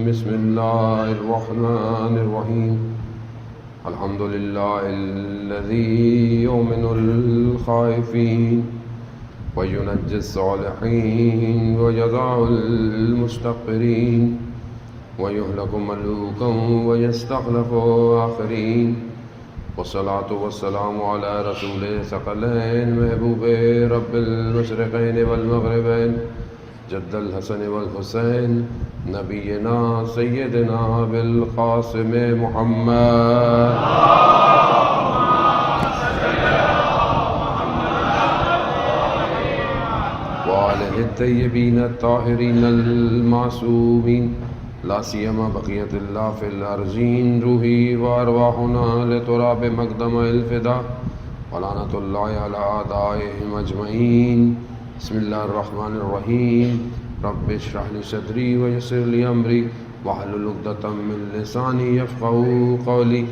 بسم الله الرحمن الرحيم الحمد لله الذي يؤمن الخائفين وينجي الصالحين ويضع المستكبرين ويهلك ملوكا ويستخلف آخرين والصلاة والسلام على رسول ثقلين محبوب رب المشرقين والمغربين جد الحسن والحسين نبينا سيدنا بالقاسم محمد وآله الطيبين الطاهرين المعصومين لا سيما بقية الله في الأرضين روحي وأرواحنا لتراب مقدم الفداء ولعنة الله على أعدائهم أجمعين. بسم الله الرحمن الرحيم. رب اشرح لي صدري ويسر لي أمري واحلل عقدة من لساني يفقهوا قولي.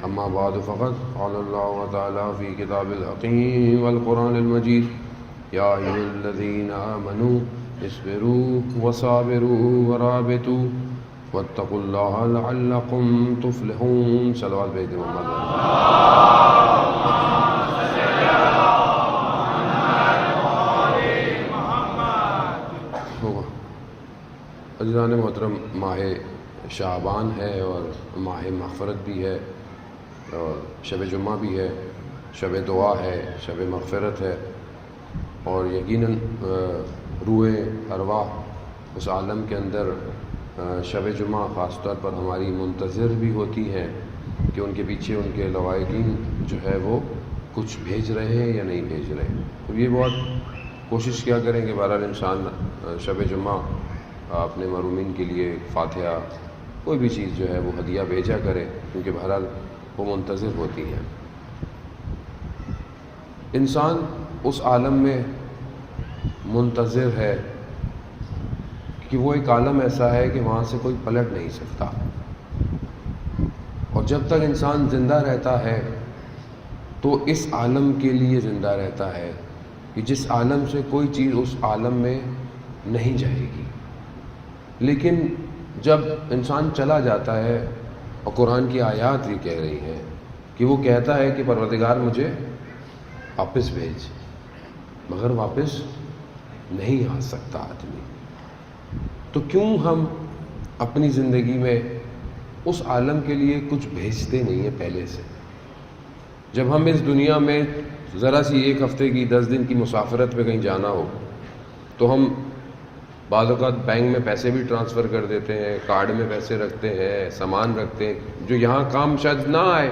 أما بعد فقد قال الله تعالى في كتاب الحكيم والقرآن المجيد يا أيها الذين آمنوا اصبروا وصابروا ورابطوا واتقوا الله لعلكم تفلحون. صلوات بيت محمد. عزیزان محترم، ماہ شعبان ہے اور ماہ مغفرت بھی ہے اور شب جمعہ بھی ہے، شب دعا ہے، شب مغفرت ہے، اور یقیناً روح ارواح اس عالم کے اندر شب جمعہ خاص طور پر ہماری منتظر بھی ہوتی ہے کہ ان کے پیچھے ان کے لوائقین جو ہے وہ کچھ بھیج رہے ہیں یا نہیں بھیج رہے. تو یہ بہت کوشش کیا کریں کہ بہرحال انسان شب جمعہ اپنے مرحومین کے لیے فاتحہ کوئی بھی چیز جو ہے وہ ہدیہ بھیجا کرے، کیونکہ بہرحال وہ منتظر ہوتی ہے. انسان اس عالم میں منتظر ہے کہ وہ ایک عالم ایسا ہے کہ وہاں سے کوئی پلٹ نہیں سکتا، اور جب تک انسان زندہ رہتا ہے تو اس عالم کے لیے زندہ رہتا ہے کہ جس عالم سے کوئی چیز اس عالم میں نہیں جائے گی. لیکن جب انسان چلا جاتا ہے، اور قرآن کی آیات بھی کہہ رہی ہیں کہ وہ کہتا ہے کہ پروردگار مجھے واپس بھیج، مگر واپس نہیں آ سکتا آدمی. تو کیوں ہم اپنی زندگی میں اس عالم کے لیے کچھ بھیجتے نہیں ہیں پہلے سے؟ جب ہم اس دنیا میں ذرا سی ایک ہفتے کی 10 دن کی مسافرت پہ کہیں جانا ہو تو ہم بعض اوقات بینک میں پیسے بھی ٹرانسفر کر دیتے ہیں، کارڈ میں پیسے رکھتے ہیں، سامان رکھتے ہیں جو یہاں کام شاید نہ آئے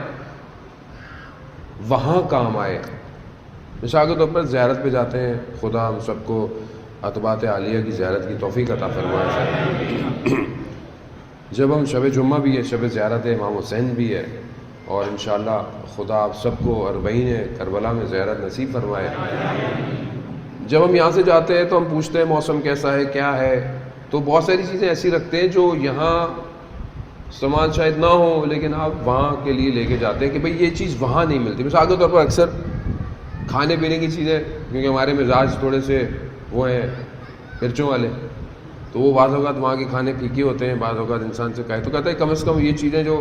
وہاں کام آئے. مثال کے طور پر زیارت پہ جاتے ہیں، خدا ہم سب کو عتبات عالیہ کی زیارت کی توفیق عطا فرمائے. جب ہم شب جمعہ بھی ہے، شب زیارت امام حسین بھی ہے، اور انشاءاللہ خدا آپ سب کو 40 کربلا میں زیارت نصیب فرمائے. جب ہم یہاں سے جاتے ہیں تو ہم پوچھتے ہیں موسم کیسا ہے، کیا ہے، تو بہت ساری چیزیں ایسی رکھتے ہیں جو یہاں سامان شاید نہ ہو لیکن آپ وہاں کے لیے لے کے جاتے ہیں کہ بھئی یہ چیز وہاں نہیں ملتی. مثال کے طور پر اکثر کھانے پینے کی چیزیں، کیونکہ ہمارے مزاج تھوڑے سے وہ ہیں مرچوں والے، تو وہ بعض اوقات وہاں کے کھانے پھیکے ہوتے ہیں. بعض اوقات انسان سے کہے تو کہتا ہے کم از کم یہ چیزیں جو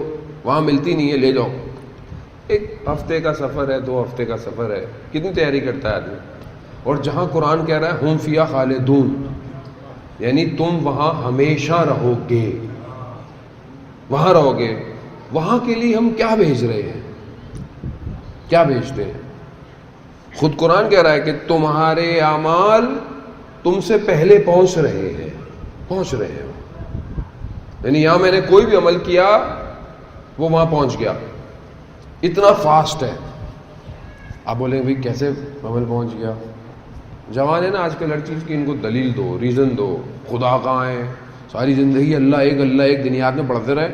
وہاں ملتی نہیں ہیں لے جاؤ. ایک ہفتے کا سفر ہے، 2 ہفتے کا سفر ہے، کتنی تیاری کرتا ہے آدمی. اور جہاں قرآن کہہ رہا ہے ہم فیہا خالدون، یعنی تم وہاں ہمیشہ رہو گے، وہاں رہو گے. وہاں کے لیے ہم کیا بھیج رہے ہیں، کیا بھیجتے ہیں؟ خود قرآن کہہ رہا ہے کہ تمہارے اعمال تم سے پہلے پہنچ رہے ہیں، پہنچ رہے ہیں. یعنی یہاں میں نے کوئی بھی عمل کیا وہ وہاں پہنچ گیا، اتنا فاسٹ ہے. آپ بولیں بھائی کیسے عمل پہنچ گیا؟ جوان ہے نا آج کل، ہر چیز کی ان کو دلیل دو، ریزن دو. خدا کہاں ہے؟ ساری زندگی اللہ ایک دنیات میں پڑھتے رہے،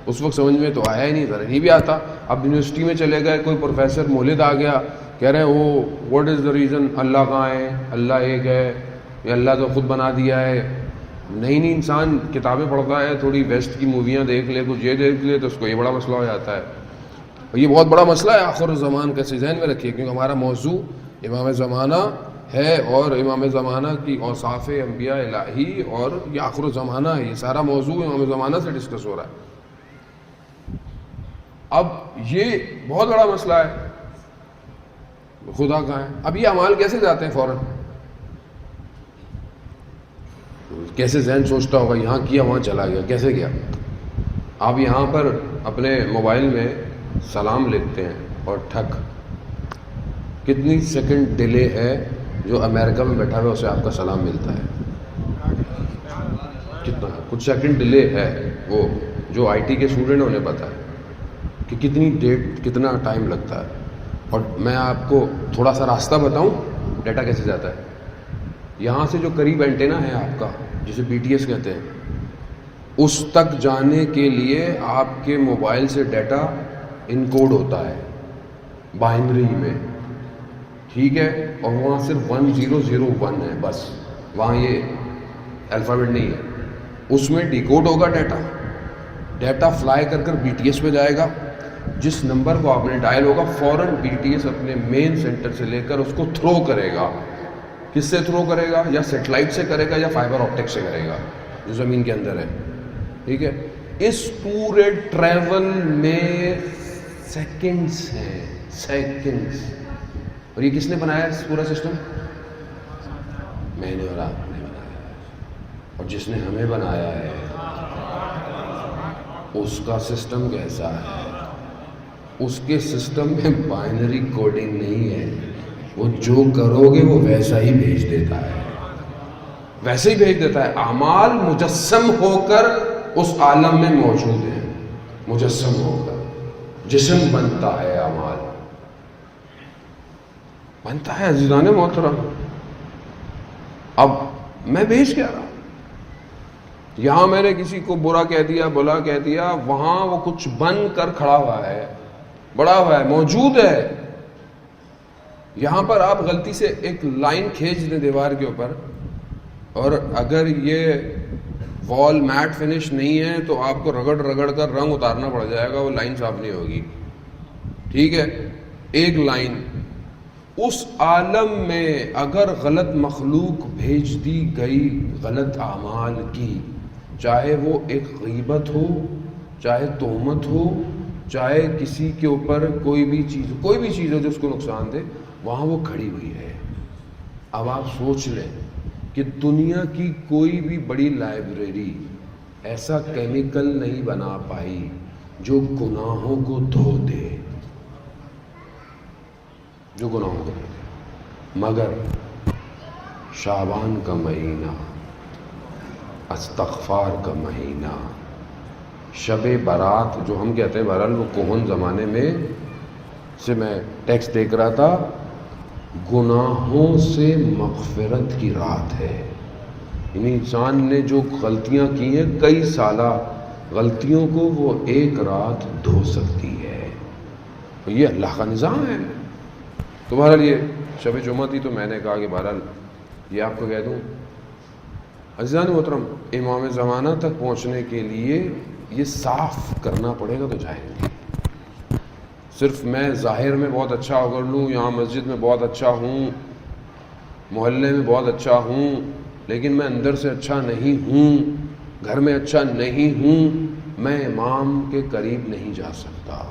اس وقت سمجھ میں تو آیا ہی نہیں، ذرا نہیں بھی آتا. اب یونیورسٹی میں چلے گئے، کوئی پروفیسر مولد آ گیا، کہہ رہے ہیں واٹ از دا ریزن، اللہ کہاں ہے، اللہ ایک ہے، یا اللہ تو خود بنا دیا ہے. نہیں انسان کتابیں پڑھتا ہے، تھوڑی ویسٹ کی موویاں دیکھ لے، کچھ یہ دیکھ لے، تو اس کو یہ بڑا مسئلہ ہو جاتا ہے. اور یہ بہت بڑا مسئلہ ہے آخر زمان کا، ذہن میں رکھیے، کیونکہ ہمارا موضوع امام زمانہ ہے اور امام زمانہ کی اوصاف انبیاء الہی اور یہ آخر الزمانہ ہے. یہ سارا موضوع امام زمانہ سے ڈسکس ہو رہا ہے. اب یہ بہت بڑا مسئلہ ہے. خدا کہاں ہے؟ اب یہ اعمال کیسے جاتے ہیں فوراً؟ کیسے ذہن سوچتا ہوگا یہاں کیا وہاں چلا گیا، کیسے گیا؟ آپ یہاں پر اپنے موبائل میں سلام لکھتے ہیں اور ٹھک، کتنی سیکنڈ ڈیلے ہے جو امریکہ میں بیٹھا ہوا اسے آپ کا سلام ملتا ہے؟ کتنا؟ کچھ سیکنڈ ڈیلے ہے. وہ جو آئی ٹی کے اسٹوڈنٹ ہیں انہیں پتہ ہے کہ کتنی ڈیٹ، کتنا ٹائم لگتا ہے. اور میں آپ کو تھوڑا سا راستہ بتاؤں ڈیٹا کیسے جاتا ہے. یہاں سے جو قریب اینٹینا ہے آپ کا، جسے بی ٹی ایس کہتے ہیں، اس تک جانے کے لیے آپ کے موبائل سے ڈیٹا انکوڈ ہوتا ہے بائنری میں، ٹھیک ہے؟ اور وہاں صرف 1001 ہے بس، وہاں یہ الفابیٹ نہیں ہے. اس میں ڈیکوڈ ہوگا ڈیٹا فلائی کر بی ٹی ایس پہ جائے گا. جس نمبر کو آپ نے ڈائل ہوگا فوراً بی ٹی ایس اپنے مین سینٹر سے لے کر اس کو تھرو کرے گا. کس سے تھرو کرے گا؟ یا سیٹلائٹ سے کرے گا یا فائبر آپٹک سے کرے گا جو زمین کے اندر ہے، ٹھیک ہے؟ اس پورے ٹریول میں سیکنڈز ہیں، سیکنڈز. اور یہ کس نے بنایا اس پورا سسٹم؟ میں نے اور آپ نے بنایا ہے. اور جس نے ہمیں بنایا ہے اس کا سسٹم کیسا ہے؟ اس کے سسٹم میں بائنری کوڈنگ نہیں ہے. وہ جو کرو گے وہ ویسا ہی بھیج دیتا ہے، ویسے ہی بھیج دیتا ہے. اعمال مجسم ہو کر اس عالم میں موجود ہیں، مجسم ہو کر جسم بنتا ہے، اعمال بنتا ہے. عزیزان محترم، اب میں بھیج کیا رہا؟ یہاں میں نے کسی کو برا کہہ دیا، بلا کہہ دیا، وہاں وہ کچھ بن کر کھڑا ہوا ہے، بڑا ہوا ہے، موجود ہے. یہاں پر آپ غلطی سے ایک لائن کھینچ دیں دیوار کے اوپر، اور اگر یہ وال میٹ فنش نہیں ہے تو آپ کو رگڑ رگڑ کر رنگ اتارنا پڑ جائے گا، وہ لائن صاف نہیں ہوگی، ٹھیک ہے؟ ایک لائن. اس عالم میں اگر غلط مخلوق بھیج دی گئی غلط اعمال کی، چاہے وہ ایک غیبت ہو، چاہے تہمت ہو، چاہے کسی کے اوپر کوئی بھی چیز ہو جو اس کو نقصان دے، وہاں وہ کھڑی ہوئی ہے. اب آپ سوچ لیں کہ دنیا کی کوئی بھی بڑی لائبریری ایسا کیمیکل نہیں بنا پائی جو گناہوں کو دھو دے، جو گناہوں کو دھو دے. مگر شعبان کا مہینہ، استغفار کا مہینہ، شب برات جو ہم کہتے ہیں، بہرحال وہ کوہن زمانے میں سے میں ٹیکسٹ دیکھ رہا تھا، گناہوں سے مغفرت کی رات ہے. یعنی انسان نے جو غلطیاں کی ہیں، کئی سالہ غلطیوں کو وہ ایک رات دھو سکتی ہے. یہ اللہ کا نظام ہے. تو بہرحال یہ شب جمعہ تھی تو میں نے کہا کہ بہرحال یہ آپ کو کہہ دوں. عزیزان محترم، امام زمانہ تک پہنچنے کے لیے یہ صاف کرنا پڑے گا تو جائیں گے. صرف میں ظاہر میں بہت اچھا کر لوں، یہاں مسجد میں بہت اچھا ہوں، محلے میں بہت اچھا ہوں، لیکن میں اندر سے اچھا نہیں ہوں، گھر میں اچھا نہیں ہوں، میں امام کے قریب نہیں جا سکتا.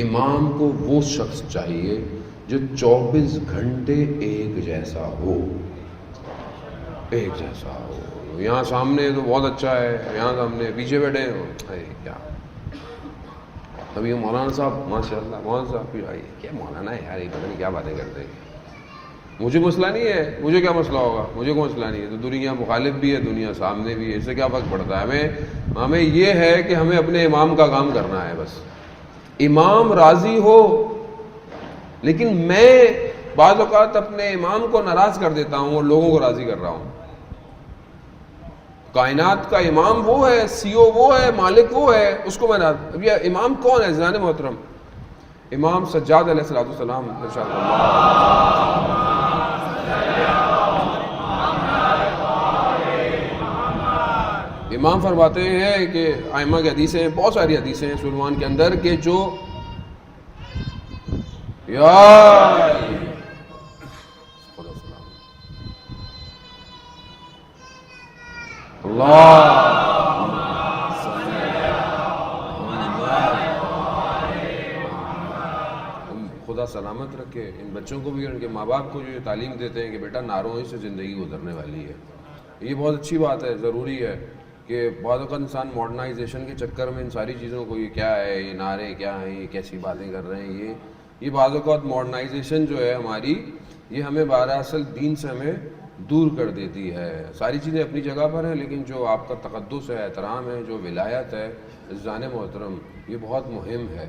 امام کو وہ شخص چاہیے جو 24 گھنٹے ایک جیسا ہو، ایک جیسا ہو. یہاں سامنے تو بہت اچھا ہے، یہاں سامنے پیچھے بیٹھے ہیں کیا. ابھی مولانا صاحب ماشاء اللہ، مولانا صاحب کیا مولانا ہے یار، یہ پتہ نہیں کیا باتیں کرتے ہیں. مجھے مسئلہ نہیں ہے، مجھے کیا مسئلہ ہوگا، مجھے کوئی مسئلہ نہیں ہے. تو دنیا مخالف بھی ہے، دنیا سامنے بھی ہے، اس سے کیا فرق پڑتا ہے. ہمیں یہ ہے کہ ہمیں اپنے امام کا کام کرنا ہے بس. امام راضی ہو، لیکن میں بعض اوقات اپنے امام کو ناراض کر دیتا ہوں اور لوگوں کو راضی کر رہا ہوں. کائنات کا امام وہ ہے، سی او وہ ہے، مالک وہ ہے، اس کو میں نہ. اب یہ امام کون ہے عزیزان محترم؟ امام سجاد علیہ السلام ارشاد امام فرماتے ہیں کہ ائمہ کی حدیثیں، بہت ساری حدیثیں ہیں سلمان کے اندر، کہ جو اللہ خدا سلامت رکھے ان بچوں کو بھی، ان کے ماں باپ کو جو یہ تعلیم دیتے ہیں کہ بیٹا نعروں ہی سے زندگی گزرنے والی ہے. یہ بہت اچھی بات ہے، ضروری ہے کہ بعض اوقات انسان ماڈرنائزیشن کے چکر میں ان ساری چیزوں کو، یہ کیا ہے، یہ نعرے کیا ہیں، یہ کیسی باتیں کر رہے ہیں، یہ بعض اوقات ماڈرنائزیشن جو ہے ہماری، یہ ہمیں دراصل دین سے ہمیں دور کر دیتی ہے. ساری چیزیں اپنی جگہ پر ہیں، لیکن جو آپ کا تقدس ہے، احترام ہے، جو ولایت ہے، عزیزان محترم، یہ بہت مہم ہے.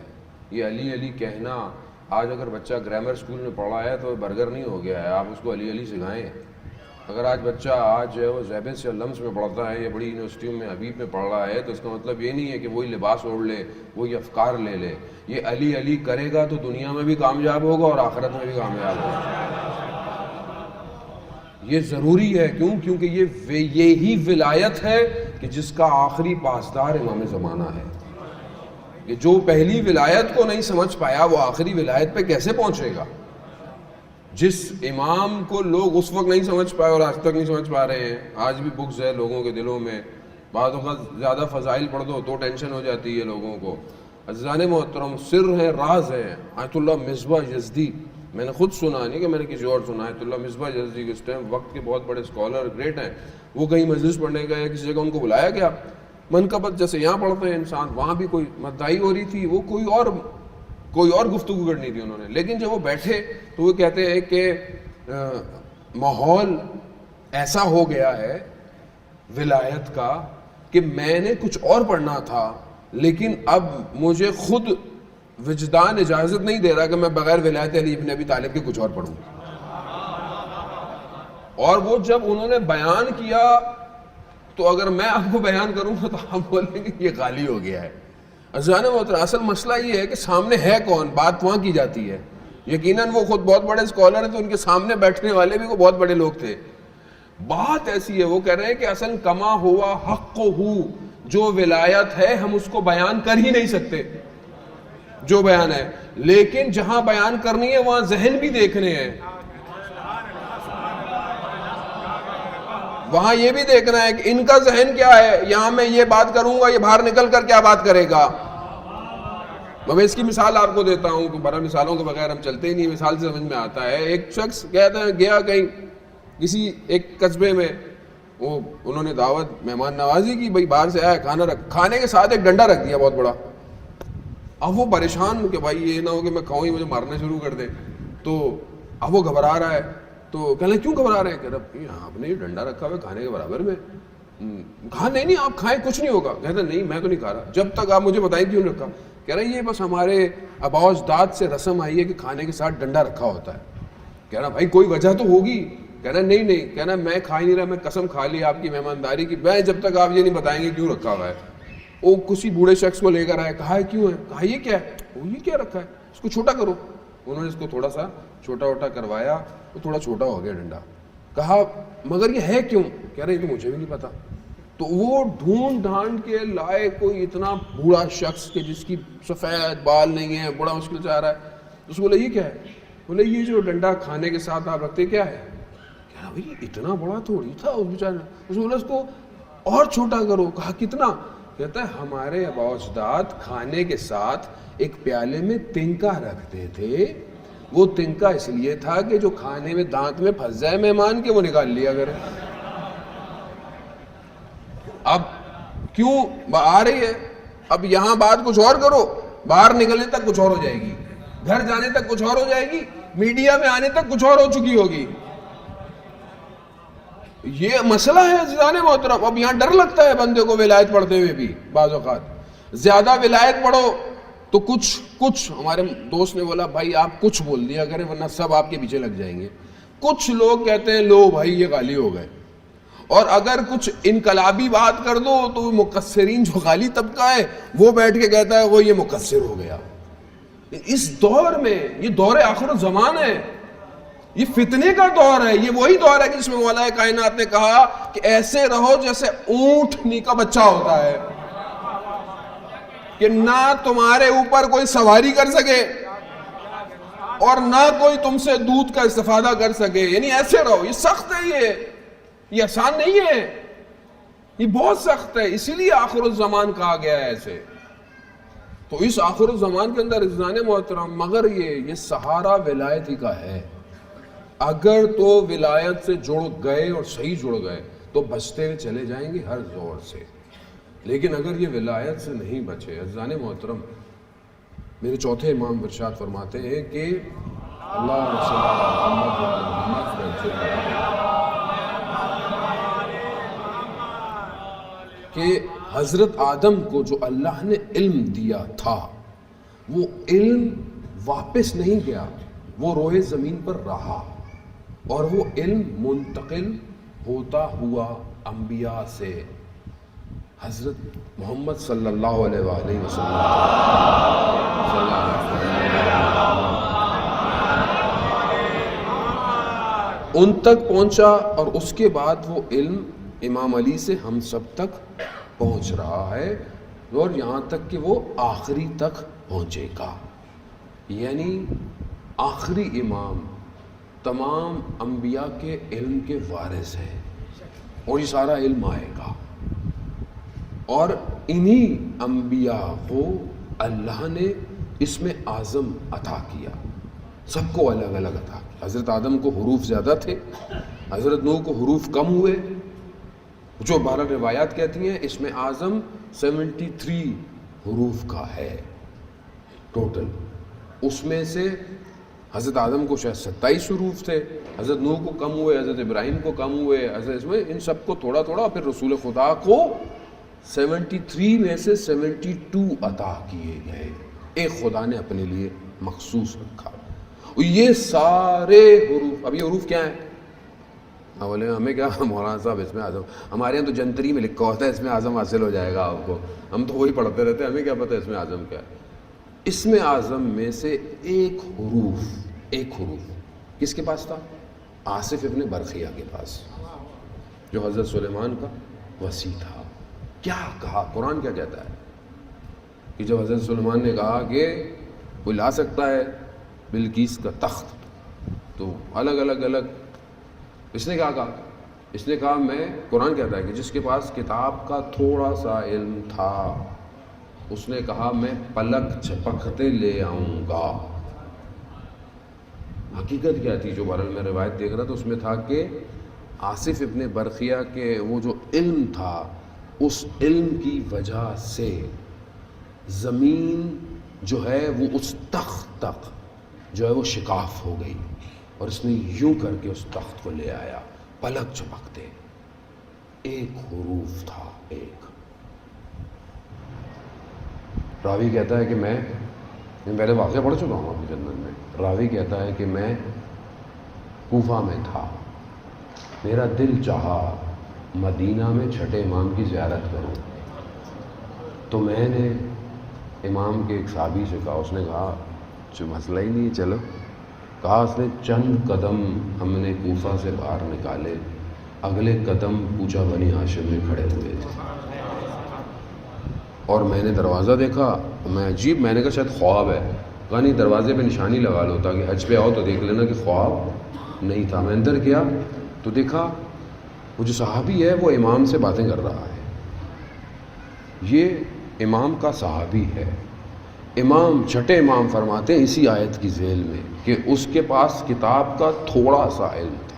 یہ علی علی کہنا، آج اگر بچہ گرامر اسکول میں پڑھا ہے تو برگر نہیں ہو گیا ہے، آپ اس کو علی علی سکھائیں. اگر آج بچہ آج جو ہے وہ زیبیں سے لمس میں پڑھتا ہے یا بڑی یونیورسٹیوں میں حبیب میں پڑھ رہا ہے، تو اس کا مطلب یہ نہیں ہے کہ وہی لباس اوڑھ لے، وہی افکار لے لے. یہ علی علی کرے گا تو دنیا میں بھی کامیاب ہوگا اور آخرت میں بھی کامیاب ہوگا. یہ ضروری ہے. کیونکہ یہی ولایت ہے کہ جس کا آخری پاسدار امام زمانہ ہے. کہ جو پہلی ولایت کو نہیں سمجھ پایا وہ آخری ولایت پہ کیسے پہنچے گا؟ جس امام کو لوگ اس وقت نہیں سمجھ پائے اور آج تک نہیں سمجھ پا رہے ہیں. آج بھی بغض ہے لوگوں کے دلوں میں. بعض اوقات زیادہ فضائل پڑھ دو تو ٹینشن ہو جاتی ہے لوگوں کو. عزیزان محترم، سر ہے، راز ہے. آیت اللہ مصباح یزدی، میں نے خود سنا، نہیں کہ میں نے کسی اور سنا. آیت اللہ مصباح یزدی اس ٹائم وقت کے بہت بڑے اسکالر، گریٹ ہیں. وہ کہیں مجلس پڑھنے گئے، کسی جگہ ان کو بلایا گیا. منقبت جیسے یہاں پڑھتے ہیں انسان، وہاں بھی کوئی مدعائی ہو رہی تھی، وہ کوئی اور گفتگو کرنی تھی انہوں نے. لیکن جب وہ بیٹھے تو وہ کہتے ہیں کہ ماحول ایسا ہو گیا ہے ولایت کا کہ میں نے کچھ اور پڑھنا تھا، لیکن اب مجھے خود وجدان اجازت نہیں دے رہا کہ میں بغیر ولایت علی ابن ابی طالب کے کچھ اور پڑھوں. اور وہ جب انہوں نے بیان کیا تو اگر میں آپ کو بیان کروں گا تو آپ بولیں گے یہ غالی ہو گیا ہے. عزیزان محترم، اصل مسئلہ یہ ہے کہ سامنے ہے کون، بات وہاں کی جاتی ہے. یقیناً وہ خود بہت بڑے اسکالر ہیں تو ان کے سامنے بیٹھنے والے بھی وہ بہت بڑے لوگ تھے. بات ایسی ہے، وہ کہہ رہے ہیں کہ اصل کما ہوا حق ہو، جو ولایت ہے ہم اس کو بیان کر ہی نہیں سکتے جو بیان ہے، لیکن جہاں بیان کرنی ہے وہاں ذہن بھی دیکھنے ہیں، وہاں یہ بھی دیکھنا ہے کہ ان کا ذہن کیا ہے. یہاں میں یہ بات کروں گا، یہ باہر نکل کر کیا بات کرے گا. میں اس کی مثال آپ کو دیتا ہوں کہ بڑا مثالوں کے بغیر ہم چلتے ہی نہیں، مثال سے سمجھ میں آتا ہے. ایک شخص کہتا ہے گیا کہیں کسی ایک قصبے میں، وہ انہوں نے دعوت مہمان نوازی کی، بھائی باہر سے آیا، کھانے کے ساتھ ایک ڈنڈا رکھ دیا بہت بڑا. اب وہ پریشان کہ بھائی یہ نہ ہو کہ میں کھاؤں ہی مجھے مارنا شروع کر دے. تو اب وہ گھبرا رہا ہے. تو کہنے کیوں گھبرا رہے ہیں؟ کہ رب آپ نے یہ ڈنڈا رکھا ہوا ہے کھانے کے برابر میں. کہا نہیں آپ کھائیں کچھ نہیں ہوگا. کہتا نہیں میں تو نہیں کھا رہا، جب تک آپ مجھے بتائیں کیوں رکھا. کہہ رہے یہ بس ہمارے آباء و اجداد سے رسم آئی ہے کہ کھانے کے ساتھ ڈنڈا رکھا ہوتا ہے. کہہ رہا بھائی کوئی وجہ تو ہوگی. کہنا نہیں کہنا میں کھا ہی نہیں رہا، میں قسم کھا لی آپ کی مہمانداری کی، میں جب تک آپ یہ نہیں بتائیں گے کیوں رکھا ہوا ہے. وہ کسی بوڑھے شخص کو لے کر آئے، کہا ہے کیوں ہے؟ کہا یہ کیا ہے؟ وہ یہ کیا رکھا ہے، اس کو چھوٹا کرو. انہوں نے اس کو تھوڑا سا چھوٹا ووٹا کروایا، وہ تھوڑا چھوٹا ہو گیا ڈنڈا. کہا مگر یہ ہے کیوں؟ کہہ رہے یہ تو مجھے بھی نہیں پتا. تو وہ ڈھونڈ ڈھانڈ کے لائے کوئی اتنا بوڑھا شخص کہ جس کی سفید بال نہیں ہے، بڑا مشکل سے آ رہا ہے. اس کو بولے یہ کیا ہے؟ بولے یہ جو ڈنڈا کھانے کے ساتھ آپ رکھتے کیا ہے؟ کہہ رہا بھائی اتنا بڑا تھوڑی تھا اس بیچارے. اس کو بولا اس کو اور چھوٹا کرو. کہا کتنا؟ کہتا ہے ہمارے آباء و اجداد کھانے کے ساتھ ایک پیالے میں تنکا رکھتے تھے. وہ تنکا اس لیے تھا کہ جو کھانے میں دانت میں پھنس جائے مہمان کے وہ نکال لیا کرے. اب کیوں آ رہی ہے؟ اب یہاں بات کچھ اور کرو، باہر نکلنے تک کچھ اور ہو جائے گی، گھر جانے تک کچھ اور ہو جائے گی، میڈیا میں آنے تک کچھ اور ہو چکی ہوگی. یہ مسئلہ ہے عزیزان محترم. اب یہاں ڈر لگتا ہے بندے کو ولایت پڑھتے ہوئے بھی. بعض اوقات زیادہ ولایت پڑھو تو کچھ ہمارے دوست نے بولا بھائی آپ کچھ بول دیا کریں ورنہ سب آپ کے پیچھے لگ جائیں گے. کچھ لوگ کہتے ہیں لو بھائی یہ غالی ہو گئے، اور اگر کچھ انقلابی بات کر دو تو مقصرین جو غالی طبقہ ہے وہ بیٹھ کے کہتا ہے وہ یہ مقصر ہو گیا. اس دور میں یہ دور آخر الزمان ہے، یہ فتنے کا دور ہے. یہ وہی دور ہے جس میں مولا کائنات نے کہا کہ ایسے رہو جیسے اونٹنی کا بچہ ہوتا ہے، کہ نہ تمہارے اوپر کوئی سواری کر سکے اور نہ کوئی تم سے دودھ کا استفادہ کر سکے. یعنی ایسے رہو. یہ سخت ہے، یہ آسان نہیں ہے. یہ بہت سخت ہے، اسی لیے آخر الزمان کہا گیا ہے ایسے. تو اس آخر الزمان کے اندر عزیزان محترم مگر یہ سہارا ولایت ہی کا ہے. اگر تو ولایت سے جڑ گئے اور صحیح جڑ گئے تو بچتے ہوئے چلے جائیں گے ہر زور سے. لیکن اگر یہ ولایت سے نہیں بچے، عزیزان محترم میرے چوتھے امام ارشاد فرماتے ہیں کہ اللہ کہ حضرت آدم کو جو اللہ نے علم دیا تھا وہ علم واپس نہیں گیا، وہ روئے زمین پر رہا، اور وہ علم منتقل ہوتا ہوا انبیاء سے حضرت محمد صلی اللہ علیہ وآلہ وسلم ان تک پہنچا، اور اس کے بعد وہ علم امام علی سے ہم سب تک پہنچ رہا ہے، اور یہاں تک کہ وہ آخری تک پہنچے گا. یعنی آخری امام تمام انبیاء کے علم کے وارث ہیں، اور یہ سارا علم آئے گا، اور انہی انبیاء کو اللہ نے اسم اعظم عطا کیا، سب کو الگ الگ عطا کیا. حضرت آدم کو حروف زیادہ تھے، حضرت نوح کو حروف کم ہوئے، جو 12 روایات کہتی ہیں اسم اعظم 73 حروف کا ہے ٹوٹل. اس میں سے حضرت آدم کو شاید 27 حروف تھے، حضرت نوح کو کم ہوئے، حضرت ابراہیم کو کم ہوئے، حضرت ان سب کو تھوڑا تھوڑا، پھر رسول خدا کو 73 میں سے 72 عطا کیے گئے، ایک خدا نے اپنے لیے مخصوص رکھا. یہ سارے حروف، اب یہ حروف کیا ہیں؟ بولے ہمیں کیا مولانا صاحب اسم اعظم، ہمارے یہاں تو جنتری میں لکھا ہوتا ہے اسم اعظم حاصل ہو جائے گا آپ کو، ہم تو وہی پڑھتے رہتے ہیں، ہمیں کیا پتہ اسم اعظم کیا ہے. اسم اعظم میں سے ایک حروف کس کے پاس تھا؟ آصف ابن برخیہ کے پاس، جو حضرت سلیمان کا وصی تھا. کیا کہا قرآن، کیا کہتا ہے کہ جب حضرت سلیمان نے کہا کہ کوئی لا سکتا ہے بلقیس کا تخت، تو الگ اس نے کیا کہا؟ اس نے کہا میں، قرآن کہتا ہے کہ جس کے پاس کتاب کا تھوڑا سا علم تھا اس نے کہا میں پلک جھپکتے لے آؤں گا. حقیقت کیا تھی؟ جو بہرحال میں روایت دیکھ رہا تھا اس میں تھا کہ آصف ابن برخیہ کے وہ جو علم تھا، اس علم کی وجہ سے زمین جو ہے وہ اس تخت تک جو ہے وہ شکاف ہو گئی، اور اس نے یوں کر کے اس تخت کو لے آیا پلک جھپکتے. ایک حروف تھا، ایک. راوی کہتا ہے کہ میں پہلے واقعہ پڑھ چکا ہوں اپنی جنت میں. راوی کہتا ہے کہ میں کوفہ میں تھا، میرا دل چاہا مدینہ میں چھٹے امام کی زیارت کروں، تو میں نے امام کے ایک صحابی سے کہا، اس نے کہا جو مسئلہ ہی نہیں ہے چلو. کہا اس نے چند قدم ہم نے کوفہ سے باہر نکالے، اگلے قدم پوچھا بنی ہاشم میں کھڑے ہوئے تھے، اور میں نے دروازہ دیکھا. میں نے کہا شاید خواب ہے. کہا نہیں، دروازے پہ نشانی لگا لو تاکہ حج پہ آؤ تو دیکھ لینا کہ خواب نہیں تھا. میں اندر گیا تو دیکھا وہ جو صحابی ہے وہ امام سے باتیں کر رہا ہے. یہ امام کا صحابی ہے. امام چھٹے امام فرماتے ہیں اسی آیت کی ذیل میں کہ اس کے پاس کتاب کا تھوڑا سا علم تھا.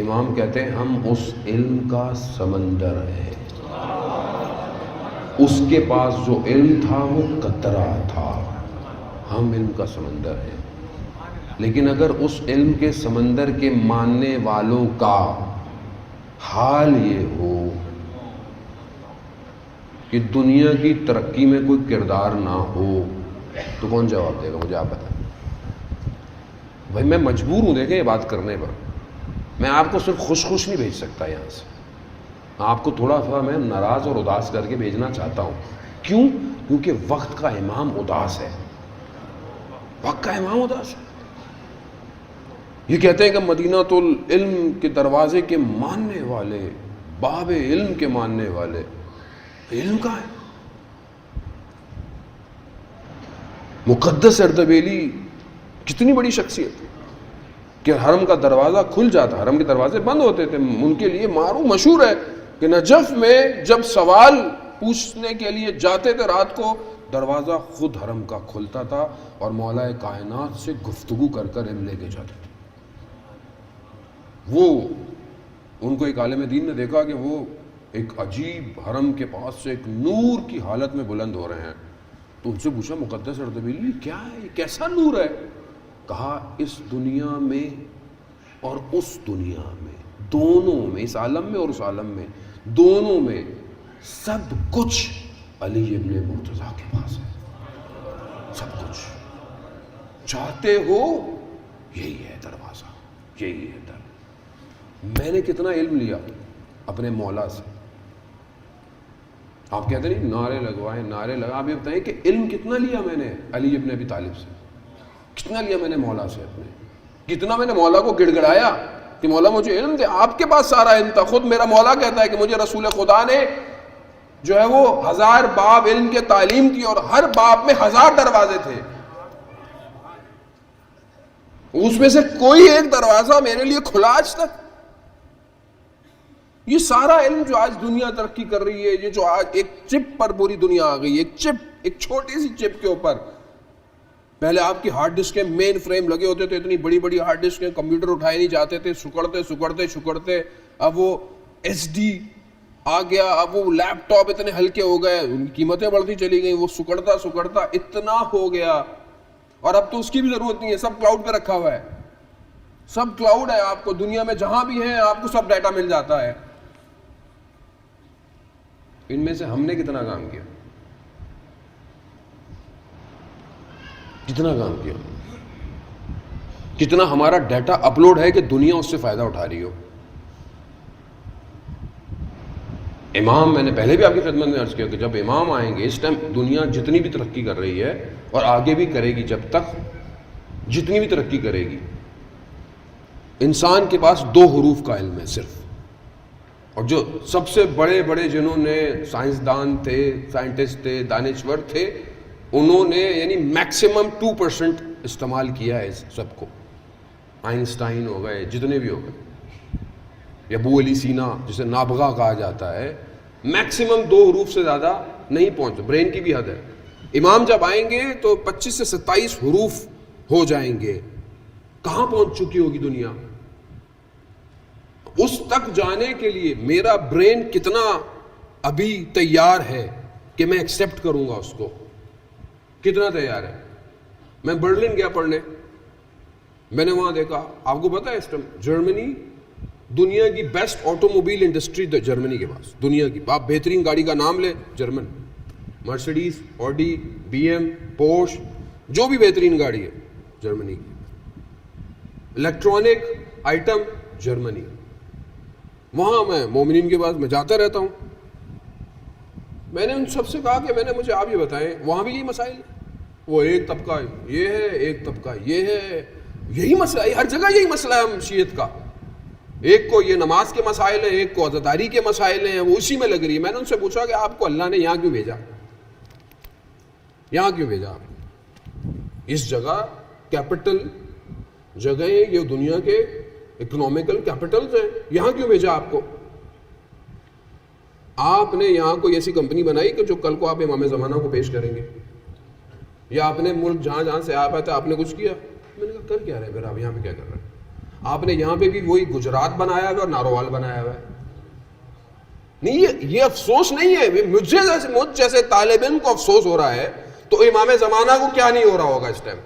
امام کہتے ہیں ہم اس علم کا سمندر ہے. اس کے پاس جو علم تھا وہ قطرہ تھا، ہم علم کا سمندر ہیں. لیکن اگر اس علم کے سمندر کے ماننے والوں کا حال یہ ہو کہ دنیا کی ترقی میں کوئی کردار نہ ہو تو کون جواب دے گا؟ مجھے آپ بتائیں. بھائی میں مجبور ہوں دیکھیں یہ بات کرنے پر. میں آپ کو صرف خوش نہیں بھیج سکتا یہاں سے، آپ کو تھوڑا سا میں ناراض اور اداس کر کے بھیجنا چاہتا ہوں. کیوں؟ کیونکہ وقت کا امام اداس ہے. وقت کا امام اداس ہے. یہ کہتے ہیں کہ مدینہ العلم کے دروازے کے ماننے والے، باب علم کے ماننے والے، علم کا ہے. مقدس اردبیلی کتنی بڑی شخصیت کہ حرم کا دروازہ کھل جاتا، حرم کے دروازے بند ہوتے تھے، ان کے لیے معروف مشہور ہے کہ نجف میں جب سوال پوچھنے کے لیے جاتے تھے رات کو، دروازہ خود حرم کا کھلتا تھا اور مولا کائنات سے گفتگو کر کر علم لے کے جاتے تھے. وہ ان کو ایک عالم دین نے دیکھا کہ وہ ایک عجیب حرم کے پاس سے ایک نور کی حالت میں بلند ہو رہے ہیں. تو ان سے پوچھا مقدس اردبیلی کیا ہے، یہ کیسا نور ہے؟ کہا اس دنیا میں اور اس دنیا میں، دونوں میں، اس عالم میں اور اس عالم میں، دونوں میں سب کچھ علی ابن مرتضیٰ کے پاس ہے. سب کچھ چاہتے ہو یہی ہے دروازہ، یہی ہے در. میں نے کتنا علم لیا اپنے مولا سے. آپ کہتے نہیں نعرے لگوائیں، نعرے لگا. آپ یہ بتائیں کہ علم کتنا لیا میں نے علی ابن ابی طالب سے، کتنا لیا میں نے مولا سے اپنے، کتنا میں نے مولا کو گڑ گڑایا کہ مولا مجھے علم دے. آپ کے پاس سارا علم تھا. خود میرا مولا کہتا ہے کہ مجھے رسول خدا نے جو ہے وہ 1000 باب علم کے تعلیم دی اور ہر باب میں 1000 دروازے تھے. اس میں سے کوئی ایک دروازہ میرے لیے کھلا آج تک. یہ سارا علم جو آج دنیا ترقی کر رہی ہے، یہ جو آج ایک چپ پر پوری دنیا آ گئی، ایک چپ، ایک چھوٹی سی چپ کے اوپر. پہلے آپ کی ہارڈ ڈسک کے مین فریم لگے ہوتے تھے، اتنی بڑی بڑی ہارڈ ڈسک کے، کمپیوٹر اٹھائے نہیں جاتے تھے، سکڑتے. اب وہ ایس ڈی آ گیا، اب وہ لیپ ٹاپ اتنے ہلکے ہو گئے، ان کی قیمتیں بڑھتی چلی گئیں، وہ سکڑتا اتنا ہو گیا. اور اب تو اس کی بھی ضرورت نہیں ہے، سب کلاؤڈ پہ رکھا ہوا ہے. سب کلاؤڈ ہے. آپ کو دنیا میں جہاں بھی ہیں آپ کو سب ڈیٹا مل جاتا ہے. ان میں سے ہم نے کتنا کام کیا، کتنا کام کیا، کتنا ہمارا ڈیٹا اپلوڈ ہے کہ دنیا اس سے فائدہ اٹھا رہی ہو. امام، میں نے پہلے بھی آپ کی خدمت میں عرض کیا کہ جب امام آئیں گے، اس ٹائم دنیا جتنی بھی ترقی کر رہی ہے اور آگے بھی کرے گی، جب تک جتنی بھی ترقی کرے گی، انسان کے پاس 2 حروف کا علم ہے صرف. اور جو سب سے بڑے بڑے جنہوں نے سائنسدان تھے، سائنٹسٹ تھے، دانشور تھے، انہوں نے یعنی میکسیمم 2% استعمال کیا ہے اس سب کو. آئنسٹائن ہو گئے، جتنے بھی ہو گئے، ابو علی سینا جسے نابغہ کہا جاتا ہے، میکسیمم 2 حروف سے زیادہ نہیں پہنچ. برین کی بھی حد ہے. امام جب آئیں گے تو 25 سے 27 حروف ہو جائیں گے. کہاں پہنچ چکی ہوگی دنیا؟ اس تک جانے کے لیے میرا برین کتنا ابھی تیار ہے کہ میں ایکسیپٹ کروں گا اس کو، کتنا تیار ہے. میں برلن گیا پڑھنے، میں نے وہاں دیکھا، آپ کو پتا ہے اس ٹائم جرمنی دنیا کی best auto mobile industry Germany کے پاس، دنیا کی. آپ بہترین گاڑی کا نام لیں، German, Mercedes, Audi, B M, Porsche, جو بھی بہترین گاڑی ہے جرمنی کی. الیکٹرانک آئٹم جرمنی. وہاں میں مومنین کے پاس میں جاتا رہتا ہوں. میں نے ان سب سے کہا کہ مجھے آپ یہ بتائیں، وہاں بھی یہی مسائل ہیں؟ وہ ایک طبقہ یہ ہے، ایک طبقہ یہ ہے، یہی مسئلہ ہے، ہر جگہ یہی مسئلہ ہے ہم شیعت کا. ایک کو یہ نماز کے مسائل ہیں، ایک کو عزاداری کے مسائل ہیں، وہ اسی میں لگ رہی ہے. میں نے ان سے پوچھا کہ آپ کو اللہ نے یہاں کیوں بھیجا؟ یہاں کیوں بھیجا آپ؟ اس جگہ کیپٹل جگہ ہے، یہ دنیا کے اکنامیکل کیپٹلز ہیں، یہاں کیوں بھیجا آپ کو؟ آپ نے یہاں کوئی ایسی کمپنی بنائی کہ جو کل کو آپ امام زمانہ کو پیش کریں گے؟ یا آپ نے ملک جہاں جہاں سے آپ آتے آپ نے کچھ کیا؟ میں نے کہا کر کیا رہے پھر آپ یہاں پہ کیا کر رہے ہیں؟ آپ نے یہاں پہ بھی وہی گجرات بنایا ہوا اور نارووال بنایا ہوا ہے. نہیں، یہ افسوس نہیں ہے. مجھ جیسے طالب علم کو افسوس ہو رہا ہے تو امام زمانہ کو کیا نہیں ہو رہا ہوگا اس ٹائم؟